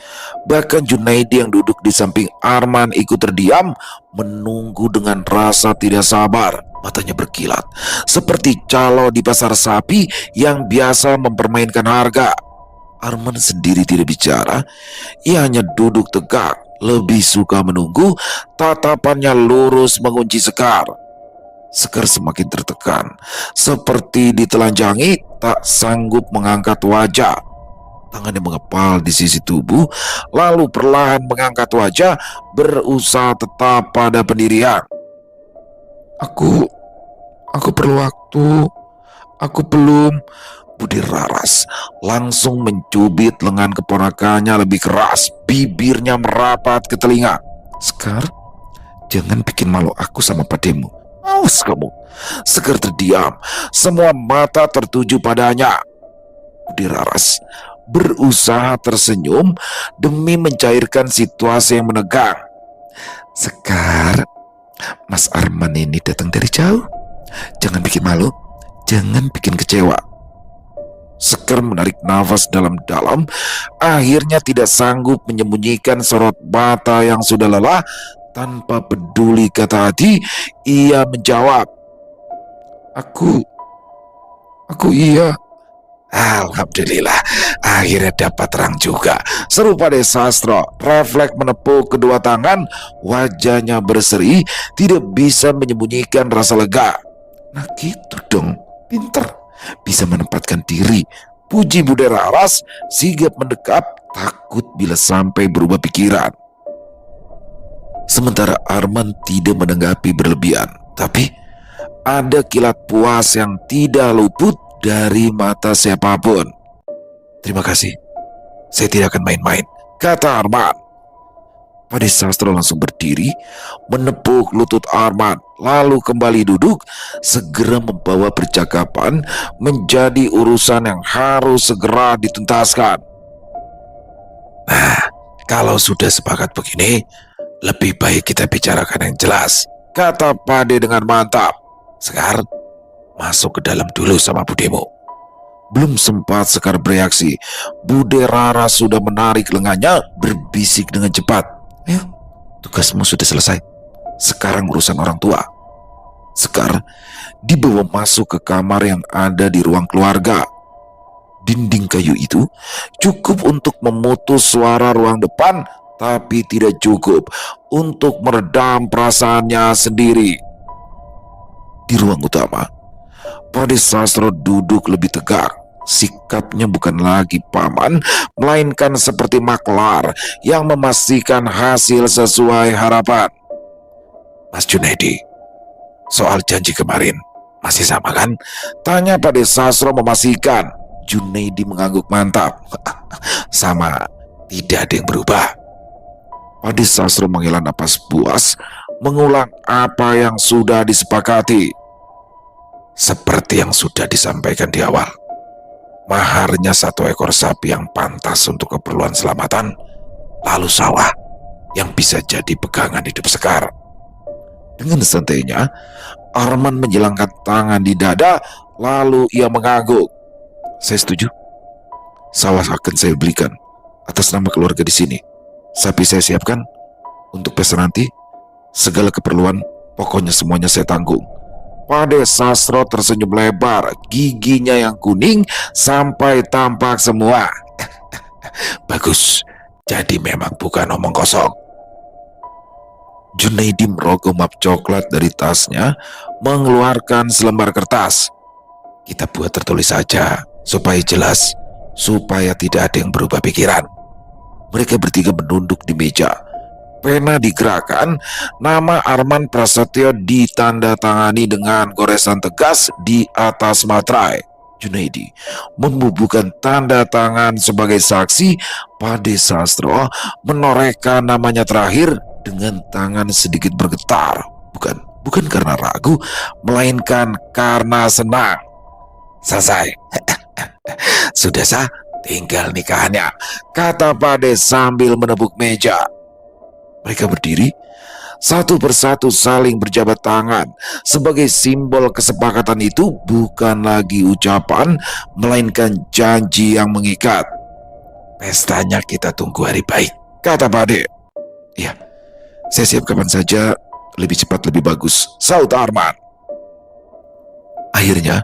bahkan Junaidi yang duduk di samping Arman ikut terdiam, menunggu dengan rasa tidak sabar. Matanya berkilat, seperti calo di pasar sapi yang biasa mempermainkan harga. Arman sendiri tidak bicara, ia hanya duduk tegak, lebih suka menunggu, tatapannya lurus mengunci Sekar. Sekar semakin tertekan, seperti ditelanjangi, tak sanggup mengangkat wajah. Tangannya mengepal di sisi tubuh, lalu perlahan mengangkat wajah, berusaha tetap pada pendirian. Aku perlu waktu. Aku belum. Bude Raras langsung mencubit lengan keponakannya lebih keras, bibirnya merapat ke telinga. Sekar, jangan bikin malu aku sama pademu. Awas kamu. Sekar terdiam, semua mata tertuju padanya. Bude Raras berusaha tersenyum demi mencairkan situasi yang menegang. Sekar, Mas Arman ini datang dari jauh. Jangan bikin malu, jangan bikin kecewa. Sekar menarik nafas dalam-dalam, akhirnya tidak sanggup menyembunyikan sorot mata yang sudah lelah. Tanpa peduli kata hati, ia menjawab, Aku iya. Alhamdulillah, akhirnya dapat terang juga, seru Pade Sastro. Refleks menepuk kedua tangan, wajahnya berseri, tidak bisa menyembunyikan rasa lega. Nah gitu dong, pinter, bisa menempatkan diri, puji Bude Raras. Sigap mendekap, takut bila sampai berubah pikiran. Sementara Arman tidak menanggapi berlebihan, tapi ada kilat puas yang tidak luput dari mata siapapun. Terima kasih, saya tidak akan main-main, kata Arman. Pade Sastro langsung berdiri, menepuk lutut Arman, lalu kembali duduk, segera membawa percakapan menjadi urusan yang harus segera dituntaskan. Nah, kalau sudah sepakat begini, lebih baik kita bicarakan yang jelas, kata Pade dengan mantap. Sekar, masuk ke dalam dulu sama budemu. Belum sempat Sekar bereaksi, Bude Raras sudah menarik lengannya, berbisik dengan cepat. Ayo, tugasmu sudah selesai. Sekarang urusan orang tua. Sekar dibawa masuk ke kamar yang ada di ruang keluarga. Dinding kayu itu cukup untuk memutus suara ruang depan, tapi tidak cukup untuk meredam perasaannya sendiri. Di ruang utama, Pade Sastro duduk lebih tegak. Sikapnya bukan lagi paman, melainkan seperti maklar yang memastikan hasil sesuai harapan. Mas Junaidi, soal janji kemarin masih sama kan? Tanya Pade Sastro memastikan. Junaidi mengangguk mantap. Sama, tidak ada yang berubah. Pade Sastro menghela napas puas, mengulang apa yang sudah disepakati. Seperti yang sudah disampaikan di awal, maharnya 1 ekor sapi yang pantas untuk keperluan selamatan, lalu sawah yang bisa jadi pegangan hidup Sekar. Dengan santainya, Arman menjelangkan tangan di dada, lalu ia mengangguk. Saya setuju. Sawah akan saya belikan atas nama keluarga di sini. Sapi saya siapkan untuk pesta nanti. Segala keperluan, pokoknya semuanya saya tanggung. Pade Sastro tersenyum lebar, giginya yang kuning sampai tampak semua. Bagus, jadi memang bukan omong kosong. Junaidi merogoh map coklat dari tasnya, mengeluarkan selembar kertas. Kita buat tertulis saja, supaya jelas, supaya tidak ada yang berubah pikiran. Mereka bertiga menunduk di meja. Pena digerakkan, nama Arman Prasetyo ditandatangani dengan goresan tegas di atas materai. Junaidi membubuhkan tanda tangan sebagai saksi. Pade Sastro menorehkan namanya terakhir dengan tangan sedikit bergetar. Bukan karena ragu, melainkan karena senang. Selesai. Sudah sah, tinggal nikahannya, kata Pade sambil menepuk meja. Mereka berdiri, satu persatu saling berjabat tangan. Sebagai simbol kesepakatan itu bukan lagi ucapan, melainkan janji yang mengikat. Pestanya kita tunggu hari baik, kata Pade. Ya, saya siap kapan saja, lebih cepat lebih bagus, saut Arman. Akhirnya,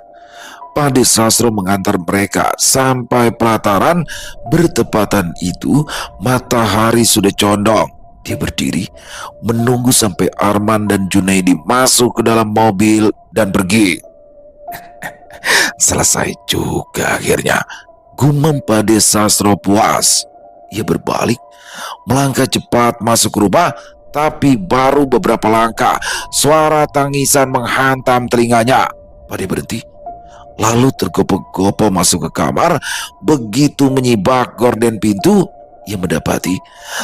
Pade Sastro mengantar mereka sampai pelataran. Bertepatan itu, matahari sudah condong. Dia berdiri, menunggu sampai Arman dan Junaidi masuk ke dalam mobil dan pergi. Selesai juga akhirnya, gumam Pade Sastro puas. Ia berbalik, melangkah cepat masuk rumah, tapi baru beberapa langkah, suara tangisan menghantam telinganya. Pade berhenti, lalu tergopoh-gopoh masuk ke kamar. Begitu menyibak gorden pintu, ia mendapati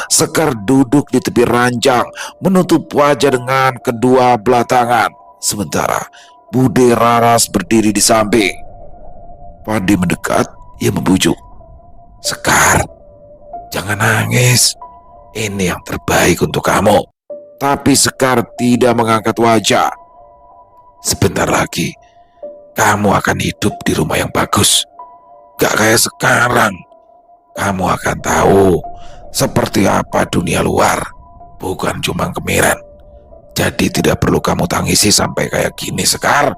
Sekar duduk di tepi ranjang, menutup wajah dengan kedua belah tangan. Sementara Bude Raras berdiri di samping. Pade mendekat, ia membujuk. Sekar, jangan nangis. Ini yang terbaik untuk kamu. Tapi Sekar tidak mengangkat wajah. Sebentar lagi, kamu akan hidup di rumah yang bagus. Gak kayak sekarang. Kamu akan tahu seperti apa dunia luar. Bukan cuma kemiren. Jadi tidak perlu kamu tangisi sampai kayak gini, Sekar.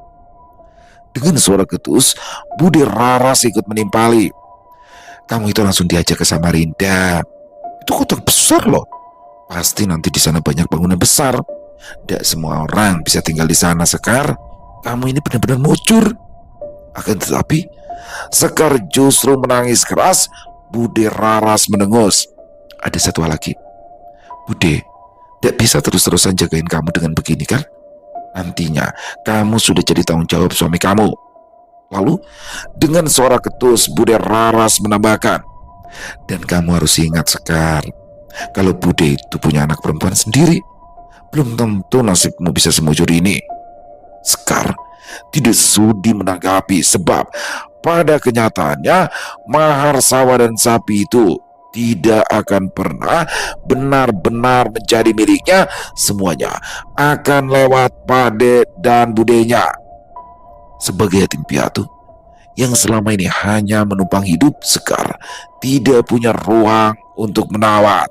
Dengan suara ketus, Bude Raras ikut menimpali. Kamu itu langsung diajak ke Samarinda. Itu kota besar loh. Pasti nanti di sana banyak bangunan besar. Tidak semua orang bisa tinggal di sana, Sekar. Kamu ini benar-benar mucur. Akan tetapi, Sekar justru menangis keras. Bude Raras menengus. Ada satu hal lagi. Bude, tidak bisa terus-terusan jagain kamu dengan begini kan? Nantinya kamu sudah jadi tanggung jawab suami kamu. Lalu dengan suara ketus, Bude Raras menambahkan, dan kamu harus ingat, Sekar, kalau Bude itu punya anak perempuan sendiri. Belum tentu nasibmu bisa semujur ini. Sekar tidak sudi menanggapi, sebab pada kenyataannya mahar sawah dan sapi itu tidak akan pernah benar-benar menjadi miliknya. Semuanya akan lewat Pade dan budenya. Sebagai yatim piatu yang selama ini hanya menumpang hidup, Sekar tidak punya ruang untuk menawar.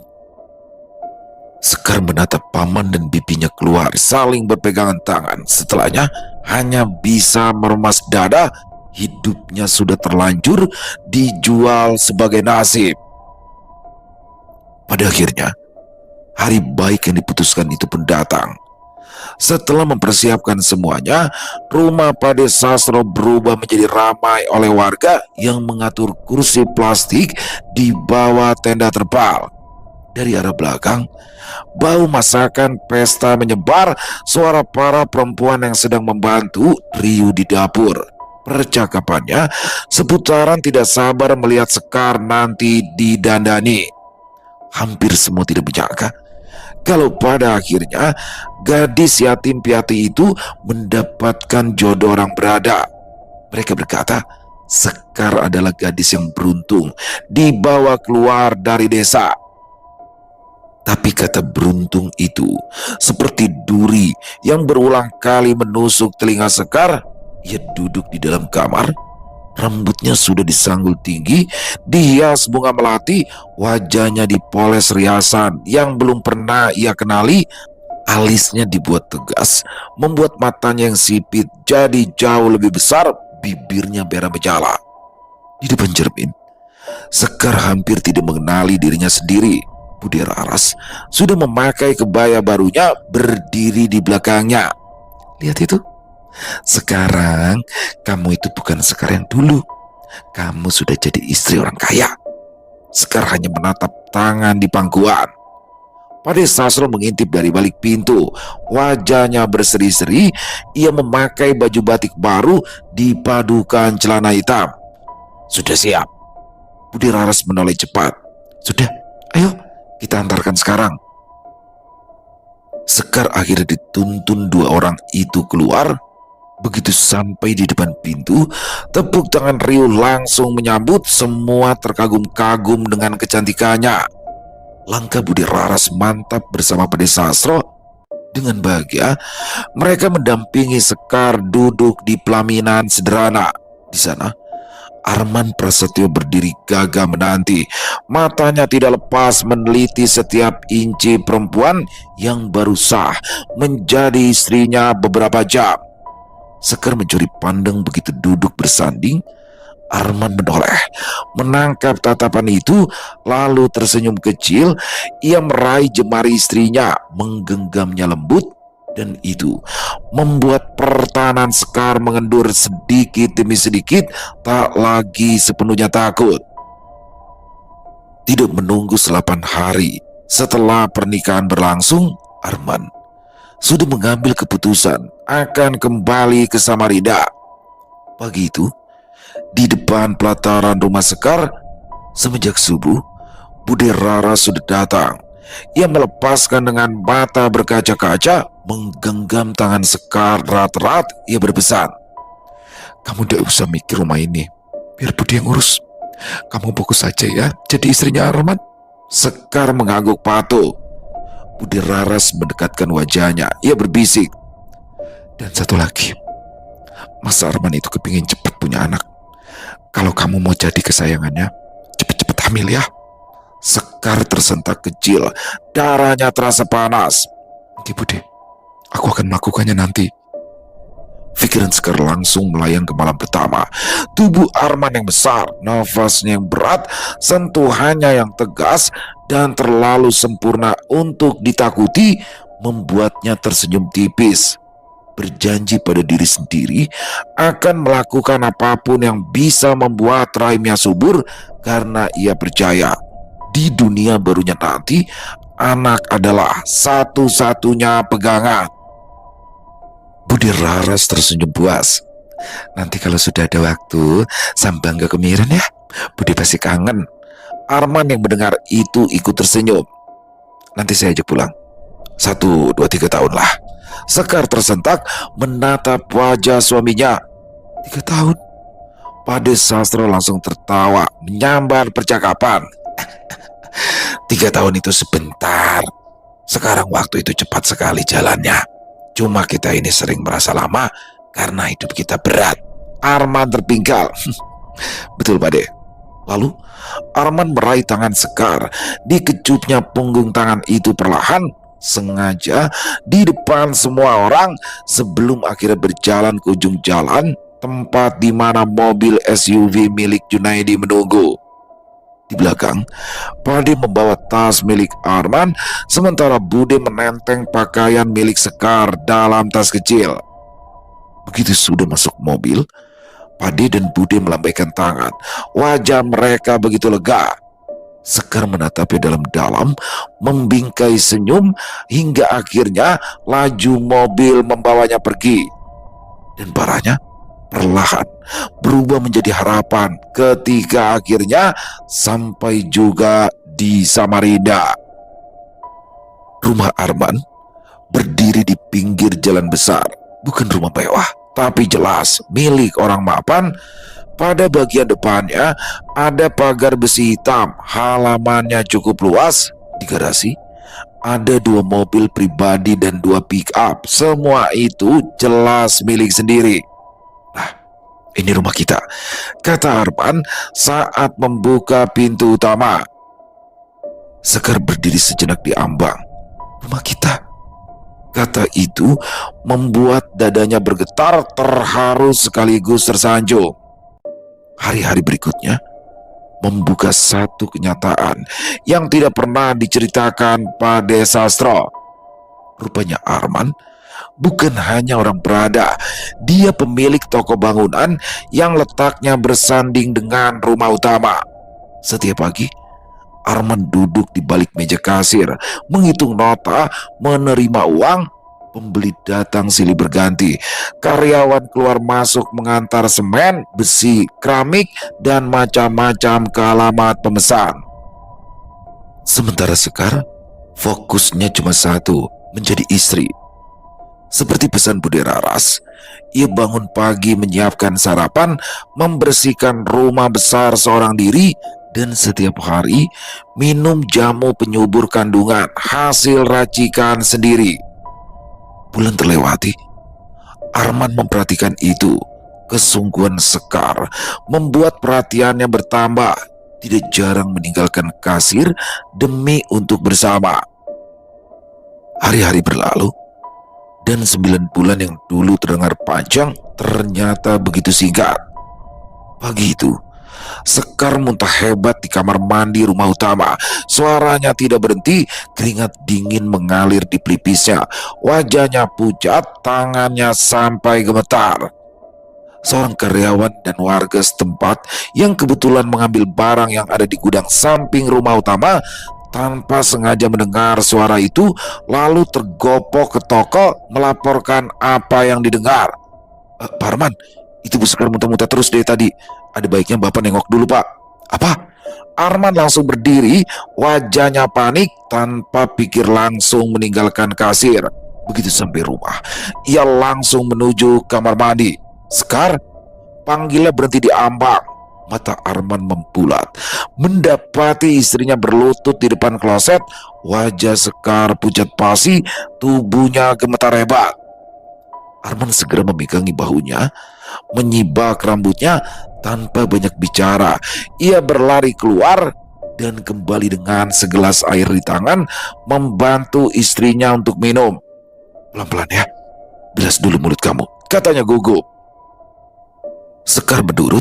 Sekar menatap paman dan bibinya keluar saling berpegangan tangan. Setelahnya hanya bisa meremas dada. Hidupnya sudah terlanjur dijual sebagai nasib. Pada akhirnya, hari baik yang diputuskan itu pun datang. Setelah mempersiapkan semuanya, rumah Pade Sastro berubah menjadi ramai oleh warga yang mengatur kursi plastik di bawah tenda terpal. Dari arah belakang, bau masakan pesta menyebar. Suara para perempuan yang sedang membantu riuh di dapur. Percakapannya seputaran tidak sabar melihat Sekar nanti didandani. Hampir semua tidak menyangka kalau pada akhirnya gadis yatim piatu itu mendapatkan jodoh orang berada. Mereka berkata, Sekar adalah gadis yang beruntung dibawa keluar dari desa. Tapi kata beruntung itu seperti duri yang berulang kali menusuk telinga Sekar. Ia duduk di dalam kamar. Rambutnya sudah disanggul tinggi, dihias bunga melati, wajahnya dipoles riasan yang belum pernah ia kenali. Alisnya dibuat tegas, membuat matanya yang sipit jadi jauh lebih besar, bibirnya merah menyala. Di depan cermin, Sekar hampir tidak mengenali dirinya sendiri. Bude Raras sudah memakai kebaya barunya, berdiri di belakangnya. Lihat itu. Sekarang kamu itu bukan Sekar yang dulu. Kamu sudah jadi istri orang kaya. Sekar hanya menatap tangan di pangkuan. Pade Sastro mengintip dari balik pintu. Wajahnya berseri-seri. Ia memakai baju batik baru dipadukan celana hitam. Sudah siap? Bude Raras menoleh cepat. Sudah, ayo kita antarkan sekarang. Sekar akhirnya dituntun dua orang itu keluar. Begitu sampai di depan pintu, tepuk tangan riuh langsung menyambut. Semua terkagum-kagum dengan kecantikannya. Langkah Budi Raras mantap bersama Pade Sastro. Dengan bahagia, mereka mendampingi Sekar duduk di pelaminan sederhana. Di sana, Arman Prasetyo berdiri gagah menanti. Matanya tidak lepas meneliti setiap inci perempuan yang baru sah menjadi istrinya beberapa jam. Sekar mencuri pandang begitu duduk bersanding. Arman menoleh, menangkap tatapan itu, lalu tersenyum kecil. Ia meraih jemari istrinya, menggenggamnya lembut, dan itu membuat pertahanan Sekar mengendur sedikit demi sedikit, tak lagi sepenuhnya takut. Tidak menunggu 8 hari setelah pernikahan berlangsung, Arman sudah mengambil keputusan akan kembali ke Samarinda. Pagi itu, di depan pelataran rumah Sekar, semenjak subuh, Budi Raras sudah datang. Ia melepaskan dengan mata berkaca-kaca, menggenggam tangan Sekar erat-erat. Ia berpesan, "Kamu tidak usah mikir rumah ini, biar Budi yang urus. Kamu fokus saja ya, jadi istrinya Arman." Sekar mengangguk patuh. Budi Raras mendekatkan wajahnya. Ia berbisik, "Dan satu lagi, Mas Arman itu kepingin cepat punya anak. Kalau kamu mau jadi kesayangannya, cepet-cepet hamil ya." Sekar tersentak kecil, darahnya terasa panas. "Oke Budi, aku akan melakukannya nanti." Pikiran Sekar langsung melayang ke malam pertama. Tubuh Arman yang besar, nafasnya yang berat, sentuhannya yang tegas dan terlalu sempurna untuk ditakuti, membuatnya tersenyum tipis. Berjanji pada diri sendiri akan melakukan apapun yang bisa membuat rahimnya subur, karena ia percaya di dunia barunya nanti anak adalah satu-satunya pegangan. Budi Raras tersenyum puas. "Nanti kalau sudah ada waktu, sambang ke Kemiren ya. Budi pasti kangen." Arman yang mendengar itu ikut tersenyum. "Nanti saya ajak pulang. 1, 2, 3 tahun lah." Sekar tersentak menatap wajah suaminya. 3 tahun? Pade Sastro langsung tertawa, menyambar percakapan. 3 tahun itu sebentar. Sekarang waktu itu cepat sekali jalannya. Cuma kita ini sering merasa lama karena hidup kita berat." Arman terpingkal. "Betul Pade." Lalu Arman meraih tangan Sekar. Dikecupnya punggung tangan itu perlahan, sengaja di depan semua orang, sebelum akhirnya berjalan ke ujung jalan, tempat di mana mobil SUV milik Junaidi menunggu. Di belakang, Pade membawa tas milik Arman, sementara Bude menenteng pakaian milik Sekar dalam tas kecil. Begitu sudah masuk mobil, Pade dan Bude melambaikan tangan. Wajah mereka begitu lega. Sekar menatapnya dalam-dalam, membingkai senyum, hingga akhirnya laju mobil membawanya pergi. Dan parahnya, perlahan berubah menjadi harapan ketika akhirnya sampai juga di Samarinda. Rumah Arman berdiri di pinggir jalan besar. Bukan rumah mewah, tapi jelas milik orang mapan. Pada bagian depannya ada pagar besi hitam. Halamannya cukup luas. Di garasi ada 2 mobil pribadi dan 2 pick up. Semua itu jelas milik sendiri. "Nah, ini rumah kita," kata Arman saat membuka pintu utama. Sekar berdiri sejenak di ambang. "Rumah kita." Kata itu membuat dadanya bergetar, terharu sekaligus tersanjung. Hari-hari berikutnya membuka satu kenyataan yang tidak pernah diceritakan pada Sastro. Rupanya Arman bukan hanya orang berada, dia pemilik toko bangunan yang letaknya bersanding dengan rumah utama. Setiap pagi, Arman duduk di balik meja kasir, menghitung nota, menerima uang. Pembeli datang silih berganti. Karyawan keluar masuk mengantar semen, besi, keramik, dan macam-macam ke alamat pemesan. Sementara Sekar Fokusnya cuma satu, menjadi istri. Seperti pesan Bude Raras, ia bangun pagi menyiapkan sarapan, membersihkan rumah besar seorang diri, dan setiap hari minum jamu penyubur kandungan hasil racikan sendiri. Bulan terlewati, Arman memperhatikan itu. Kesungguhan Sekar membuat perhatiannya bertambah. Tidak jarang meninggalkan kasir demi untuk bersama. Hari-hari berlalu, dan 9 bulan yang dulu terdengar panjang ternyata begitu singkat. Pagi itu, Sekar muntah hebat di kamar mandi rumah utama. Suaranya tidak berhenti, keringat dingin mengalir di pelipisnya. Wajahnya pucat, tangannya sampai gemetar. Seorang karyawan dan warga setempat yang kebetulan mengambil barang yang ada di gudang samping rumah utama tanpa sengaja mendengar suara itu, lalu tergopok ke toko melaporkan apa yang didengar. Pak Arman, itu Bu Sekar muntah-muntah terus dari tadi. Ada baiknya Bapak nengok dulu, Pak. Apa? Arman langsung berdiri, wajahnya panik, tanpa pikir langsung meninggalkan kasir. Begitu sampai rumah, ia langsung menuju kamar mandi. Sekar, panggilnya berhenti di ambang. Mata Arman membulat, mendapati istrinya berlutut di depan kloset. Wajah Sekar pucat pasi, tubuhnya gemetar hebat. Arman segera memegangi bahunya, menyibak rambutnya. Tanpa banyak bicara, ia berlari keluar dan kembali dengan segelas air di tangan, membantu istrinya untuk minum. Pelan-pelan ya, bilas dulu mulut kamu, katanya gugup. Sekar menurut,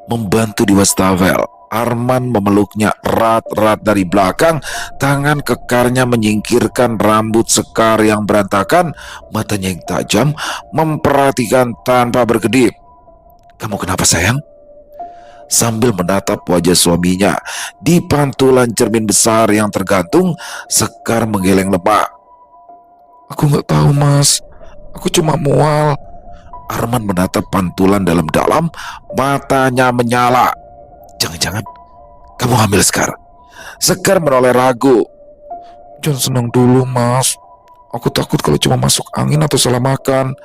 membantu di wastafel. Arman memeluknya erat-erat dari belakang, tangan kekarnya menyingkirkan rambut Sekar yang berantakan, matanya yang tajam memperhatikan tanpa berkedip. Kamu kenapa sayang? Sambil menatap wajah suaminya di pantulan cermin besar yang tergantung, Sekar menggeleng lemak. Aku gak tahu mas, aku cuma mual. Arman menatap pantulan dalam-dalam, matanya menyala. Jangan-jangan kamu hamil, Sekar? Sekar menoleh ragu. Jangan senang dulu mas, aku takut kalau cuma masuk angin atau salah makan.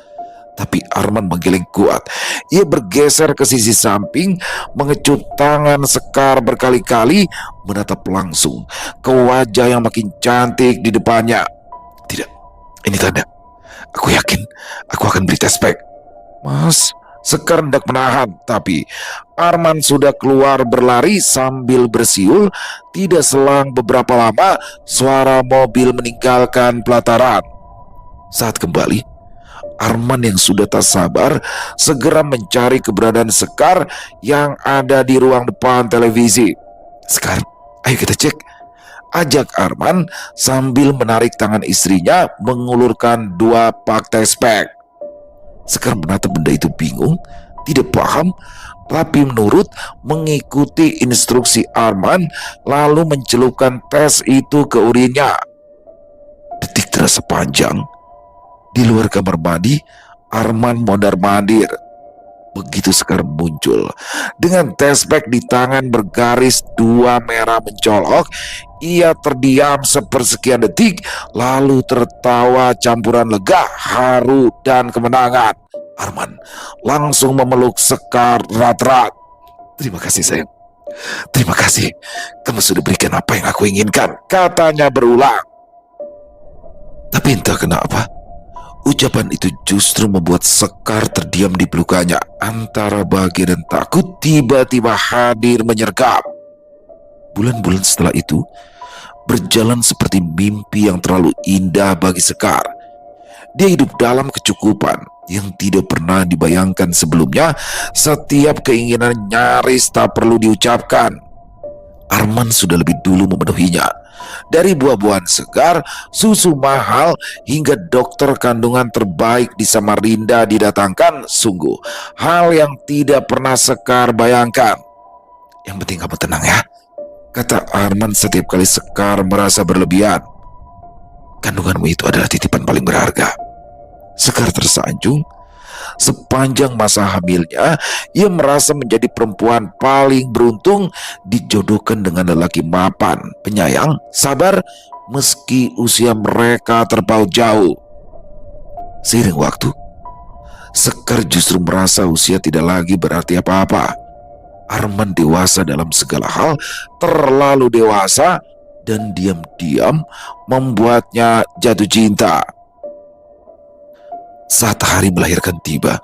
Tapi Arman menggeleng kuat. Ia bergeser ke sisi samping, mengecup tangan Sekar berkali-kali, menatap langsung ke wajah yang makin cantik di depannya. Tidak, ini tanda. Aku yakin aku akan beri tes pack. Mas, Sekar hendak menahan, tapi Arman sudah keluar berlari sambil bersiul. Tidak selang beberapa lama, suara mobil meninggalkan pelataran. Saat kembali, Arman yang sudah tak sabar segera mencari keberadaan Sekar yang ada di ruang depan televisi. Sekar, ayo kita cek, ajak Arman sambil menarik tangan istrinya mengulurkan 2 pak tes pack. Sekar menatap benda itu bingung, tidak paham, tapi menurut, mengikuti instruksi Arman, lalu mencelupkan tes itu ke urinnya. Detik terasa panjang. Di luar kamar mandi, Arman mondar-mandir. Begitu Sekar muncul dengan tes pack di tangan bergaris 2 merah mencolok, ia terdiam sepersekian detik, lalu tertawa campuran lega, haru, dan kemenangan. Arman langsung memeluk Sekar erat-erat. Terima kasih sayang, terima kasih, kamu sudah berikan apa yang aku inginkan, katanya berulang. Tapi entah kenapa, ucapan itu justru membuat Sekar terdiam di pelukannya. Antara bahagia dan takut tiba-tiba hadir menyergap. Bulan-bulan setelah itu berjalan seperti mimpi yang terlalu indah bagi Sekar. Dia hidup dalam kecukupan yang tidak pernah dibayangkan sebelumnya. Setiap keinginan nyaris tak perlu diucapkan. Arman sudah lebih dulu memenuhinya. Dari buah-buahan segar, susu mahal, hingga dokter kandungan terbaik di Samarinda didatangkan. Sungguh hal yang tidak pernah Sekar bayangkan. Yang penting kamu tenang ya, kata Arman setiap kali Sekar merasa berlebihan. Kandunganmu itu adalah titipan paling berharga. Sekar tersanjung. Sepanjang masa hamilnya, ia merasa menjadi perempuan paling beruntung dijodohkan dengan lelaki mapan, penyayang, sabar, meski usia mereka terpaut jauh. Seiring waktu, Sekar justru merasa usia tidak lagi berarti apa-apa. Arman dewasa dalam segala hal, terlalu dewasa, dan diam-diam membuatnya jatuh cinta. Saat hari melahirkan tiba,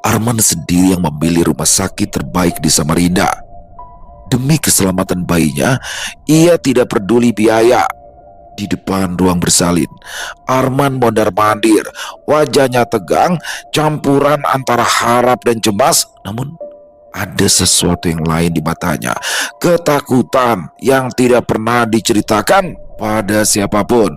Arman sendiri yang memilih rumah sakit terbaik di Samarinda. Demi keselamatan bayinya, ia tidak peduli biaya. Di depan ruang bersalin, Arman mondar-mandir, wajahnya tegang, campuran antara harap dan cemas. Namun ada sesuatu yang lain di matanya, ketakutan yang tidak pernah diceritakan pada siapapun.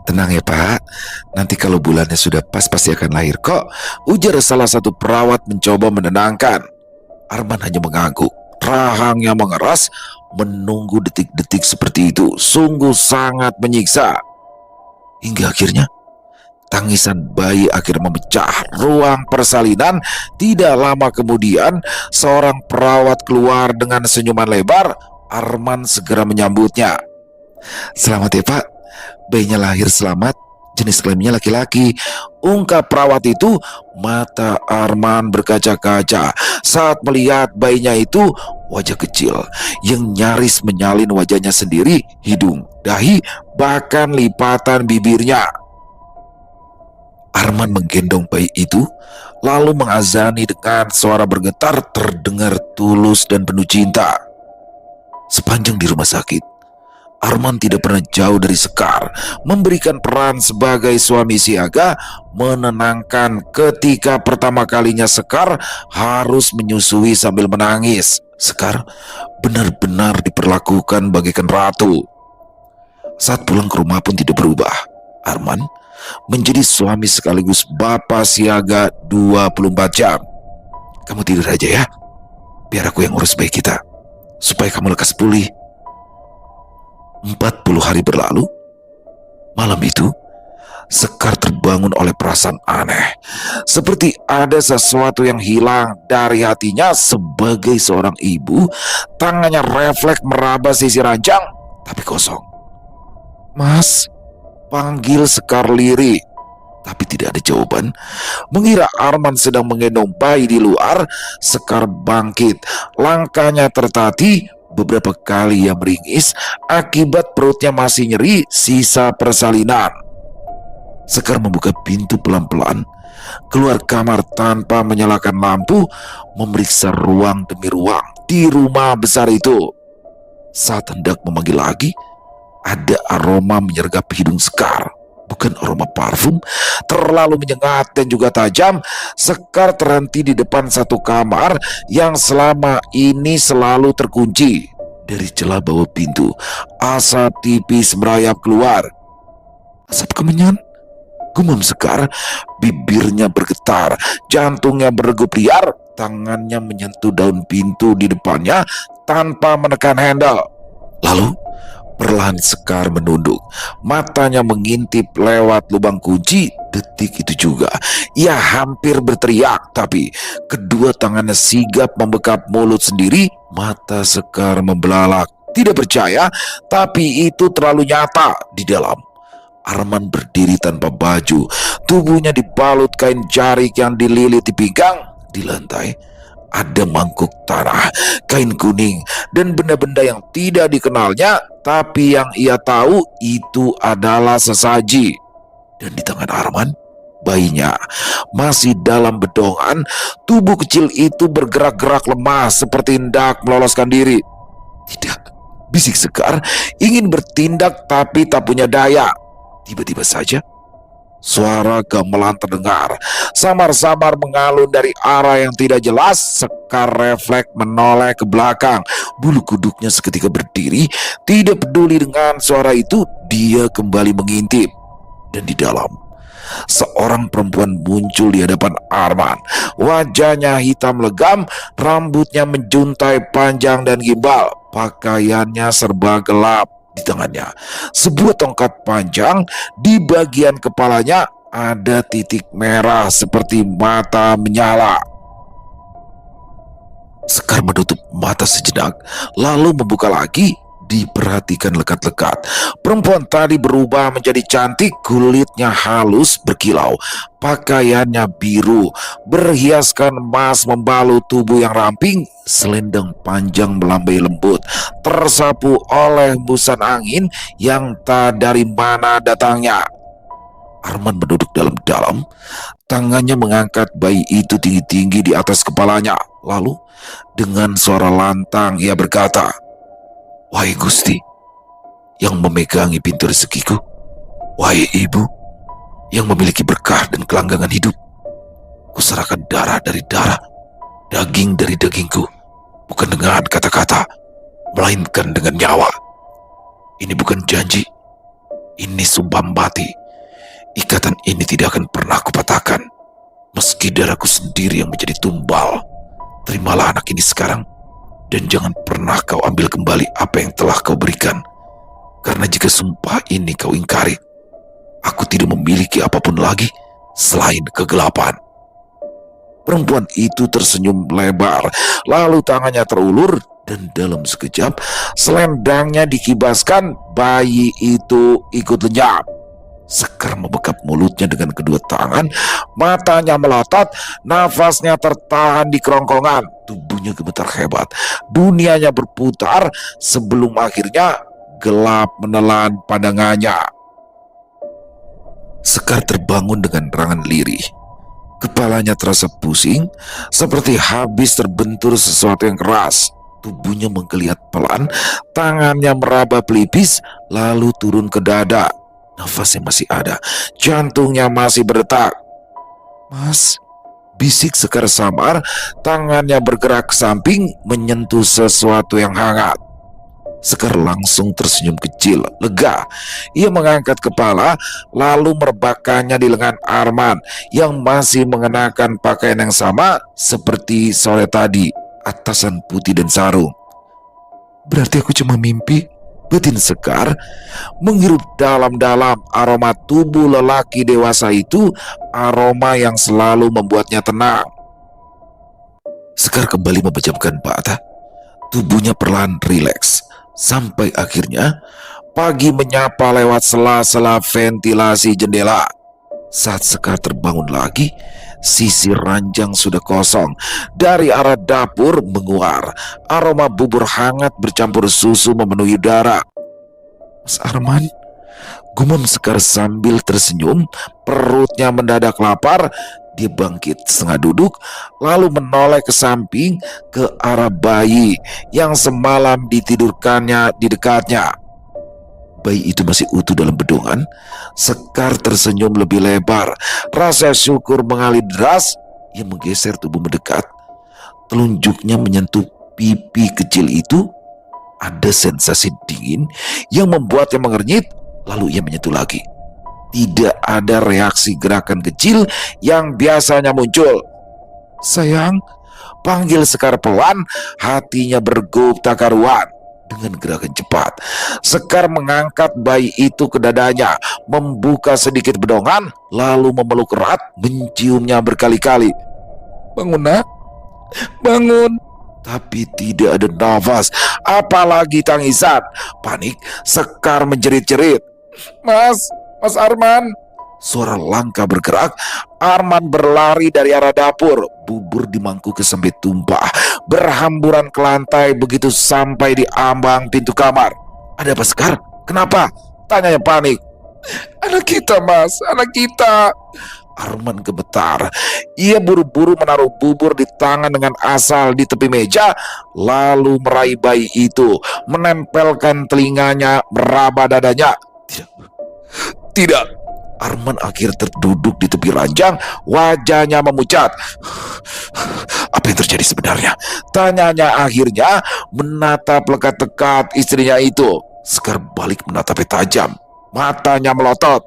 "Tenang ya Pak, nanti kalau bulannya sudah pas pasti akan lahir kok," ujar salah satu perawat mencoba menenangkan. Arman hanya mengangguk, rahangnya mengeras. Menunggu detik-detik seperti itu sungguh sangat menyiksa. Hingga akhirnya tangisan bayi akhirnya memecah ruang persalinan. Tidak lama kemudian seorang perawat keluar dengan senyuman lebar. Arman segera menyambutnya. "Selamat ya Pak, bayinya lahir selamat, jenis kelaminnya laki-laki," ungkap perawat itu. Mata Arman berkaca-kaca saat melihat bayinya itu. Wajah kecil yang nyaris menyalin wajahnya sendiri, hidung, dahi, bahkan lipatan bibirnya. Arman menggendong bayi itu, lalu mengazani dengan suara bergetar terdengar tulus dan penuh cinta. Sepanjang di rumah sakit, Arman tidak pernah jauh dari Sekar, memberikan peran sebagai suami siaga, menenangkan ketika pertama kalinya Sekar harus menyusui sambil menangis. Sekar benar-benar diperlakukan bagaikan ratu. Saat pulang ke rumah pun tidak berubah. Arman menjadi suami sekaligus bapak siaga 24 jam. "Kamu tidur aja ya, biar aku yang urus bayi kita, supaya kamu lekas pulih." 40 hari berlalu. Malam itu, Sekar terbangun oleh perasaan aneh, seperti ada sesuatu yang hilang dari hatinya. Sebagai seorang ibu, tangannya refleks meraba sisi ranjang, tapi kosong. "Mas," panggil Sekar lirih, tapi tidak ada jawaban. Mengira Arman sedang menggendong bayi di luar, Sekar bangkit. Langkahnya tertatih. Beberapa kali ia meringis akibat perutnya masih nyeri sisa persalinan. Sekar membuka pintu pelan-pelan, keluar kamar tanpa menyalakan lampu, memeriksa ruang demi ruang di rumah besar itu. Saat hendak memanggil lagi, ada aroma menyergap hidung Sekar. Bukan aroma parfum, terlalu menyengat dan juga tajam. Sekar terhenti di depan satu kamar yang selama ini selalu terkunci. Dari celah bawah pintu, asap tipis merayap keluar. "Asap kemenyan," gumam Sekar. Bibirnya bergetar, jantungnya berdegup liar. Tangannya menyentuh daun pintu di depannya tanpa menekan handle. Lalu perlahan Sekar menunduk, matanya mengintip lewat lubang kunci. Detik itu juga ia hampir berteriak, tapi kedua tangannya sigap membekap mulut sendiri. Mata Sekar membelalak, tidak percaya, tapi itu terlalu nyata. Di dalam, Arman berdiri tanpa baju, tubuhnya dibalut kain jarik yang dililit di pinggang. Di lantai ada mangkuk tanah, kain kuning, dan benda-benda yang tidak dikenalnya, tapi yang ia tahu itu adalah sesaji. Dan di tangan Arman, bayinya masih dalam bedongan. Tubuh kecil itu bergerak-gerak lemah seperti hendak meloloskan diri. "Tidak," bisik Sekar, ingin bertindak tapi tak punya daya. Tiba-tiba saja suara gamelan terdengar, samar-samar mengalun dari arah yang tidak jelas. Sekar refleks menoleh ke belakang. Bulu kuduknya seketika berdiri. Tidak peduli dengan suara itu, dia kembali mengintip. Dan di dalam, seorang perempuan muncul di hadapan Arman. Wajahnya hitam legam, rambutnya menjuntai panjang dan gimbal. Pakaiannya serba gelap. Di tangannya sebuah tongkat panjang, di bagian kepalanya ada titik merah seperti mata menyala. Sekar menutup mata sejenak, lalu membuka lagi. Diperhatikan lekat-lekat, perempuan tadi berubah menjadi cantik, kulitnya halus berkilau, pakaiannya biru, berhiaskan emas membalut tubuh yang ramping, selendang panjang melambai lembut, tersapu oleh hembusan angin yang tak dari mana datangnya. Arman menduduk dalam-dalam, tangannya mengangkat bayi itu tinggi-tinggi di atas kepalanya. Lalu, dengan suara lantang ia berkata, "Wahai Gusti, yang memegangi pintu rezekiku, wahai ibu, yang memiliki berkah dan kelanggangan hidup, kuserahkan darah dari darah, daging dari dagingku, bukan dengan kata-kata, melainkan dengan nyawa. Ini bukan janji, ini sumpah mati. Ikatan ini tidak akan pernah kupatahkan, meski darahku sendiri yang menjadi tumbal. Terimalah anak ini sekarang, dan jangan pernah kau ambil kembali apa yang telah kau berikan. Karena jika sumpah ini kau ingkari, aku tidak memiliki apapun lagi selain kegelapan." Perempuan itu tersenyum lebar, lalu tangannya terulur, dan dalam sekejap selendangnya dikibaskan. Bayi itu ikut lenyap. Sekar membekap mulutnya dengan kedua tangan, matanya melotot, nafasnya tertahan di kerongkongan, tubuhnya gemetar hebat, dunianya berputar sebelum akhirnya gelap menelan pandangannya. Sekar terbangun dengan rangan lirih. Kepalanya terasa pusing, seperti habis terbentur sesuatu yang keras. Tubuhnya menggeliat pelan, tangannya meraba pelipis, lalu turun ke dada. Nafasnya masih ada, jantungnya masih berdetak. "Mas," bisik Sekar samar, tangannya bergerak ke samping, menyentuh sesuatu yang hangat. Sekar langsung tersenyum kecil, lega. Ia mengangkat kepala, lalu merebahkannya di lengan Arman yang masih mengenakan pakaian yang sama seperti sore tadi, atasan putih dan sarung. "Berarti aku cuma mimpi," batin Sekar. Menghirup dalam-dalam aroma tubuh lelaki dewasa itu, aroma yang selalu membuatnya tenang. Sekar kembali memejamkan mata. Tubuhnya perlahan rileks, sampai akhirnya pagi menyapa lewat sela-sela ventilasi jendela. Saat Sekar terbangun lagi, sisi ranjang sudah kosong. Dari arah dapur menguar aroma bubur hangat bercampur susu memenuhi udara. "Mas Arman," gumam Sekar sambil tersenyum. Perutnya mendadak lapar. Dia bangkit setengah duduk, lalu menoleh ke samping ke arah bayi yang semalam ditidurkannya di dekatnya. Bayi itu masih utuh dalam bedungan. Sekar tersenyum lebih lebar. Rasa syukur mengalir deras. Ia menggeser tubuh mendekat. Telunjuknya menyentuh pipi kecil itu. Ada sensasi dingin yang membuatnya mengernyit. Lalu ia menyentuh lagi. Tidak ada reaksi gerakan kecil yang biasanya muncul. "Sayang," panggil Sekar pelan, hatinya bergetar tak karuan. Dengan gerakan cepat, Sekar mengangkat bayi itu ke dadanya, membuka sedikit bedongan, lalu memeluk erat, menciumnya berkali-kali. "Bangun nak, bangun." Tapi tidak ada nafas, apalagi tangisan. Panik, Sekar menjerit-jerit. Mas Arman." Suara langkah bergerak. Arman berlari dari arah dapur. Bubur di mangkuk sampai tumpah, berhamburan ke lantai begitu sampai di ambang pintu kamar. "Ada apa, Sekar? Kenapa?" tanyanya panik. "Anak kita, Mas, anak kita." Arman gemetar. Ia buru-buru menaruh bubur di tangan dengan asal di tepi meja, lalu meraih bayi itu, menempelkan telinganya, meraba dadanya. Tidak. Arman akhir terduduk di tepi ranjang, wajahnya memucat. "Apa yang terjadi sebenarnya?" tanyanya akhirnya, menatap lekat-lekat istrinya itu. Sekar balik menatapnya tajam, matanya melotot.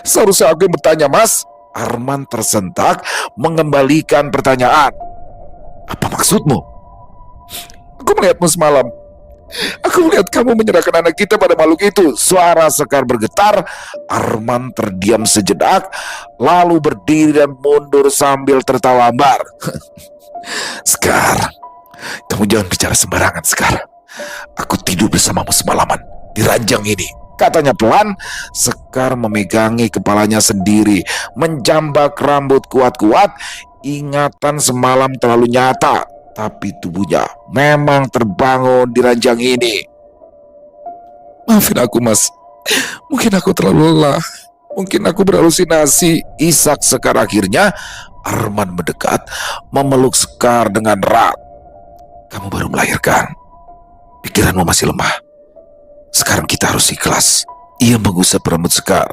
"Seharusnya aku yang bertanya, Mas." Arman tersentak, mengembalikan pertanyaan. "Apa maksudmu?" "Aku melihatmu semalam. Aku melihat kamu menyerahkan anak kita pada makhluk itu." Suara Sekar bergetar. Arman terdiam sejenak, lalu berdiri dan mundur sambil tertawa hambar. "Sekar, kamu jangan bicara sembarangan, Sekar. Aku tidur bersamamu semalaman di ranjang ini, katanya pelan. Sekar memegangi kepalanya sendiri, menjambak rambut kuat-kuat. Ingatan semalam terlalu nyata, tapi tubuhnya memang terbangun di ranjang ini. Maafin aku, Mas. Mungkin aku terlalu lelah. Mungkin aku berhalusinasi, isak Sekar akhirnya. Arman mendekat, memeluk Sekar dengan erat. Kamu baru melahirkan. Pikiranmu masih lemah. Sekarang kita harus ikhlas. Ia mengusap rambut Sekar.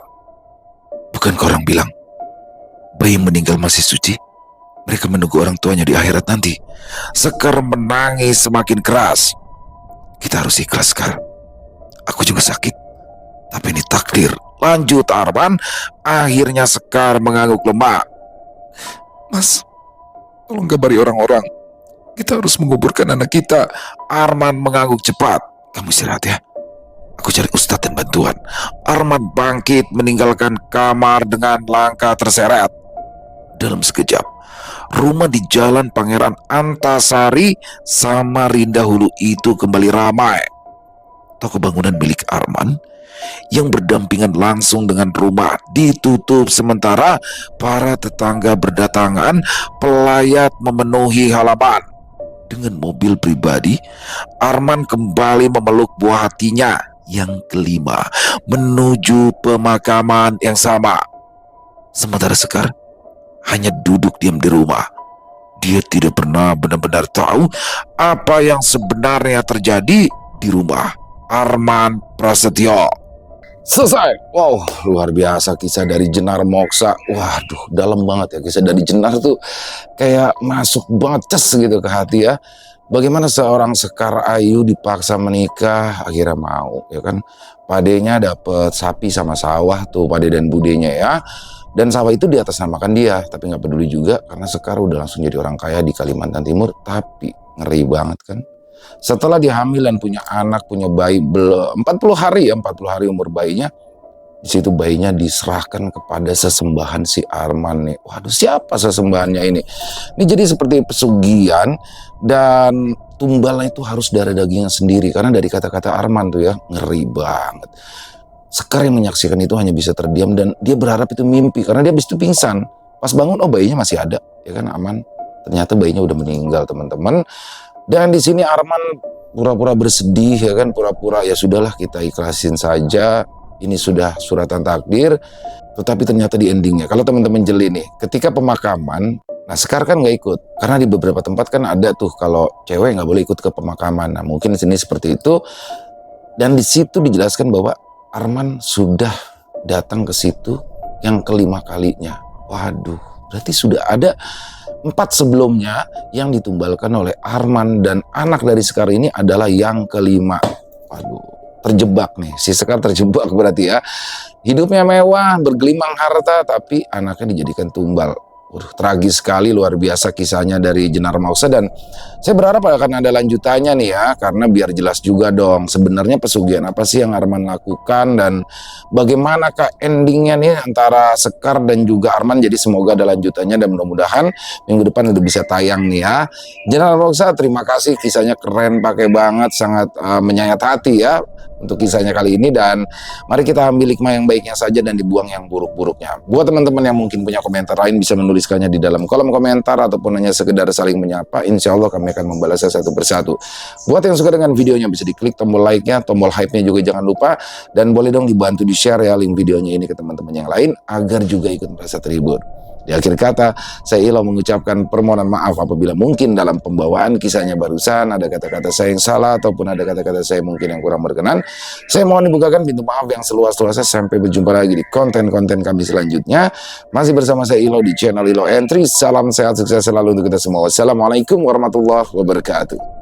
Bukankah orang bilang bayi meninggal masih suci? Mereka menunggu orang tuanya di akhirat nanti. Sekar menangis semakin keras. Kita harus ikhlas, Sekar. Aku juga sakit, tapi ini takdir, lanjut Arman. Akhirnya Sekar mengangguk lemah. Mas, tolong kabari orang-orang. Kita harus menguburkan anak kita. Arman mengangguk cepat. Kamu istirahat ya. Aku cari ustadz dan bantuan. Arman bangkit meninggalkan kamar dengan langkah terseret. Dalam sekejap, rumah di Jalan Pangeran Antasari, Samarinda Hulu itu kembali ramai. Toko bangunan milik Arman yang berdampingan langsung dengan rumah ditutup sementara. Para tetangga berdatangan, pelayat memenuhi halaman. Dengan mobil pribadi, Arman kembali memeluk buah hatinya yang kelima, menuju pemakaman yang sama. Sementara Sekar hanya duduk diam di rumah. Dia tidak pernah benar-benar tahu apa yang sebenarnya terjadi di rumah Arman Prasetyo. Selesai. Wow, luar biasa kisah dari Jenar Moksa. Waduh, dalam banget ya kisah dari Jenar tuh, kayak masuk banget ces gitu ke hati ya. Bagaimana seorang Sekar Ayu dipaksa menikah, akhirnya mau, ya kan. Padenya dapet sapi sama sawah tuh, Pade dan budenya ya. Dan sawah itu diatasnamakan dia, tapi nggak peduli juga karena Sekar udah langsung jadi orang kaya di Kalimantan Timur. Tapi ngeri banget kan. Setelah dia hamil dan punya anak, punya bayi, 40 hari ya, 40 hari umur bayinya. Di situ bayinya diserahkan kepada sesembahan si Arman nih. Waduh, siapa sesembahannya ini? Ini jadi seperti pesugihan, dan tumbalnya itu harus darah dagingnya sendiri. Karena dari kata-kata Arman tuh ya, ngeri banget. Sekar yang menyaksikan itu hanya bisa terdiam, dan dia berharap itu mimpi. Karena dia habis itu pingsan. Pas bangun, oh bayinya masih ada, ya kan, aman. Ternyata bayinya udah meninggal, teman-teman. Dan di sini Arman pura-pura bersedih, ya kan, pura-pura ya sudahlah kita ikhlasin saja. Ini sudah suratan takdir. Tetapi ternyata di endingnya, kalau teman-teman jeli nih, ketika pemakaman, nah Sekar kan nggak ikut. Karena di beberapa tempat kan ada tuh kalau cewek nggak boleh ikut ke pemakaman. Nah mungkin di sini seperti itu. Dan di situ dijelaskan bahwa Arman sudah datang ke situ yang kelima kalinya. Waduh, berarti sudah ada 4 sebelumnya yang ditumbalkan oleh Arman, dan anak dari Sekar ini adalah yang kelima. Waduh, terjebak nih, si Sekar terjebak berarti ya. Hidupnya mewah, bergelimang harta, tapi anaknya dijadikan tumbal. Waduh, tragis sekali, luar biasa kisahnya dari Jenar Moksa. Dan saya berharap akan ada lanjutannya nih ya, karena biar jelas juga dong sebenarnya pesugihan apa sih yang Arman lakukan, dan bagaimanakah endingnya nih antara Sekar dan juga Arman. Jadi semoga ada lanjutannya, dan mudah-mudahan minggu depan udah bisa tayang nih ya. Jenar Moksa, terima kasih, kisahnya keren, pakai banget, sangat menyayat hati ya untuk kisahnya kali ini. Dan mari kita ambil hikmah yang baiknya saja dan dibuang yang buruk-buruknya. Buat teman-teman yang mungkin punya komentar lain, bisa menuliskannya di dalam kolom komentar ataupun hanya sekedar saling menyapa. Insya Allah kami akan membalasnya satu persatu. Buat yang suka dengan videonya, bisa diklik tombol like-nya, tombol hype-nya juga jangan lupa, dan boleh dong dibantu di-share ya link videonya ini ke teman-teman yang lain agar juga ikut merasa terhibur. Di akhir kata, saya Ilo mengucapkan permohonan maaf apabila mungkin dalam pembawaan kisahnya barusan ada kata-kata saya yang salah ataupun ada kata-kata saya mungkin yang kurang berkenan. Saya mohon dibukakan pintu maaf yang seluas-luasnya. Sampai berjumpa lagi di konten-konten kami selanjutnya. Masih bersama saya Ilo di channel Ilo Entry. Salam sehat, sukses selalu untuk kita semua. Wassalamualaikum warahmatullahi wabarakatuh.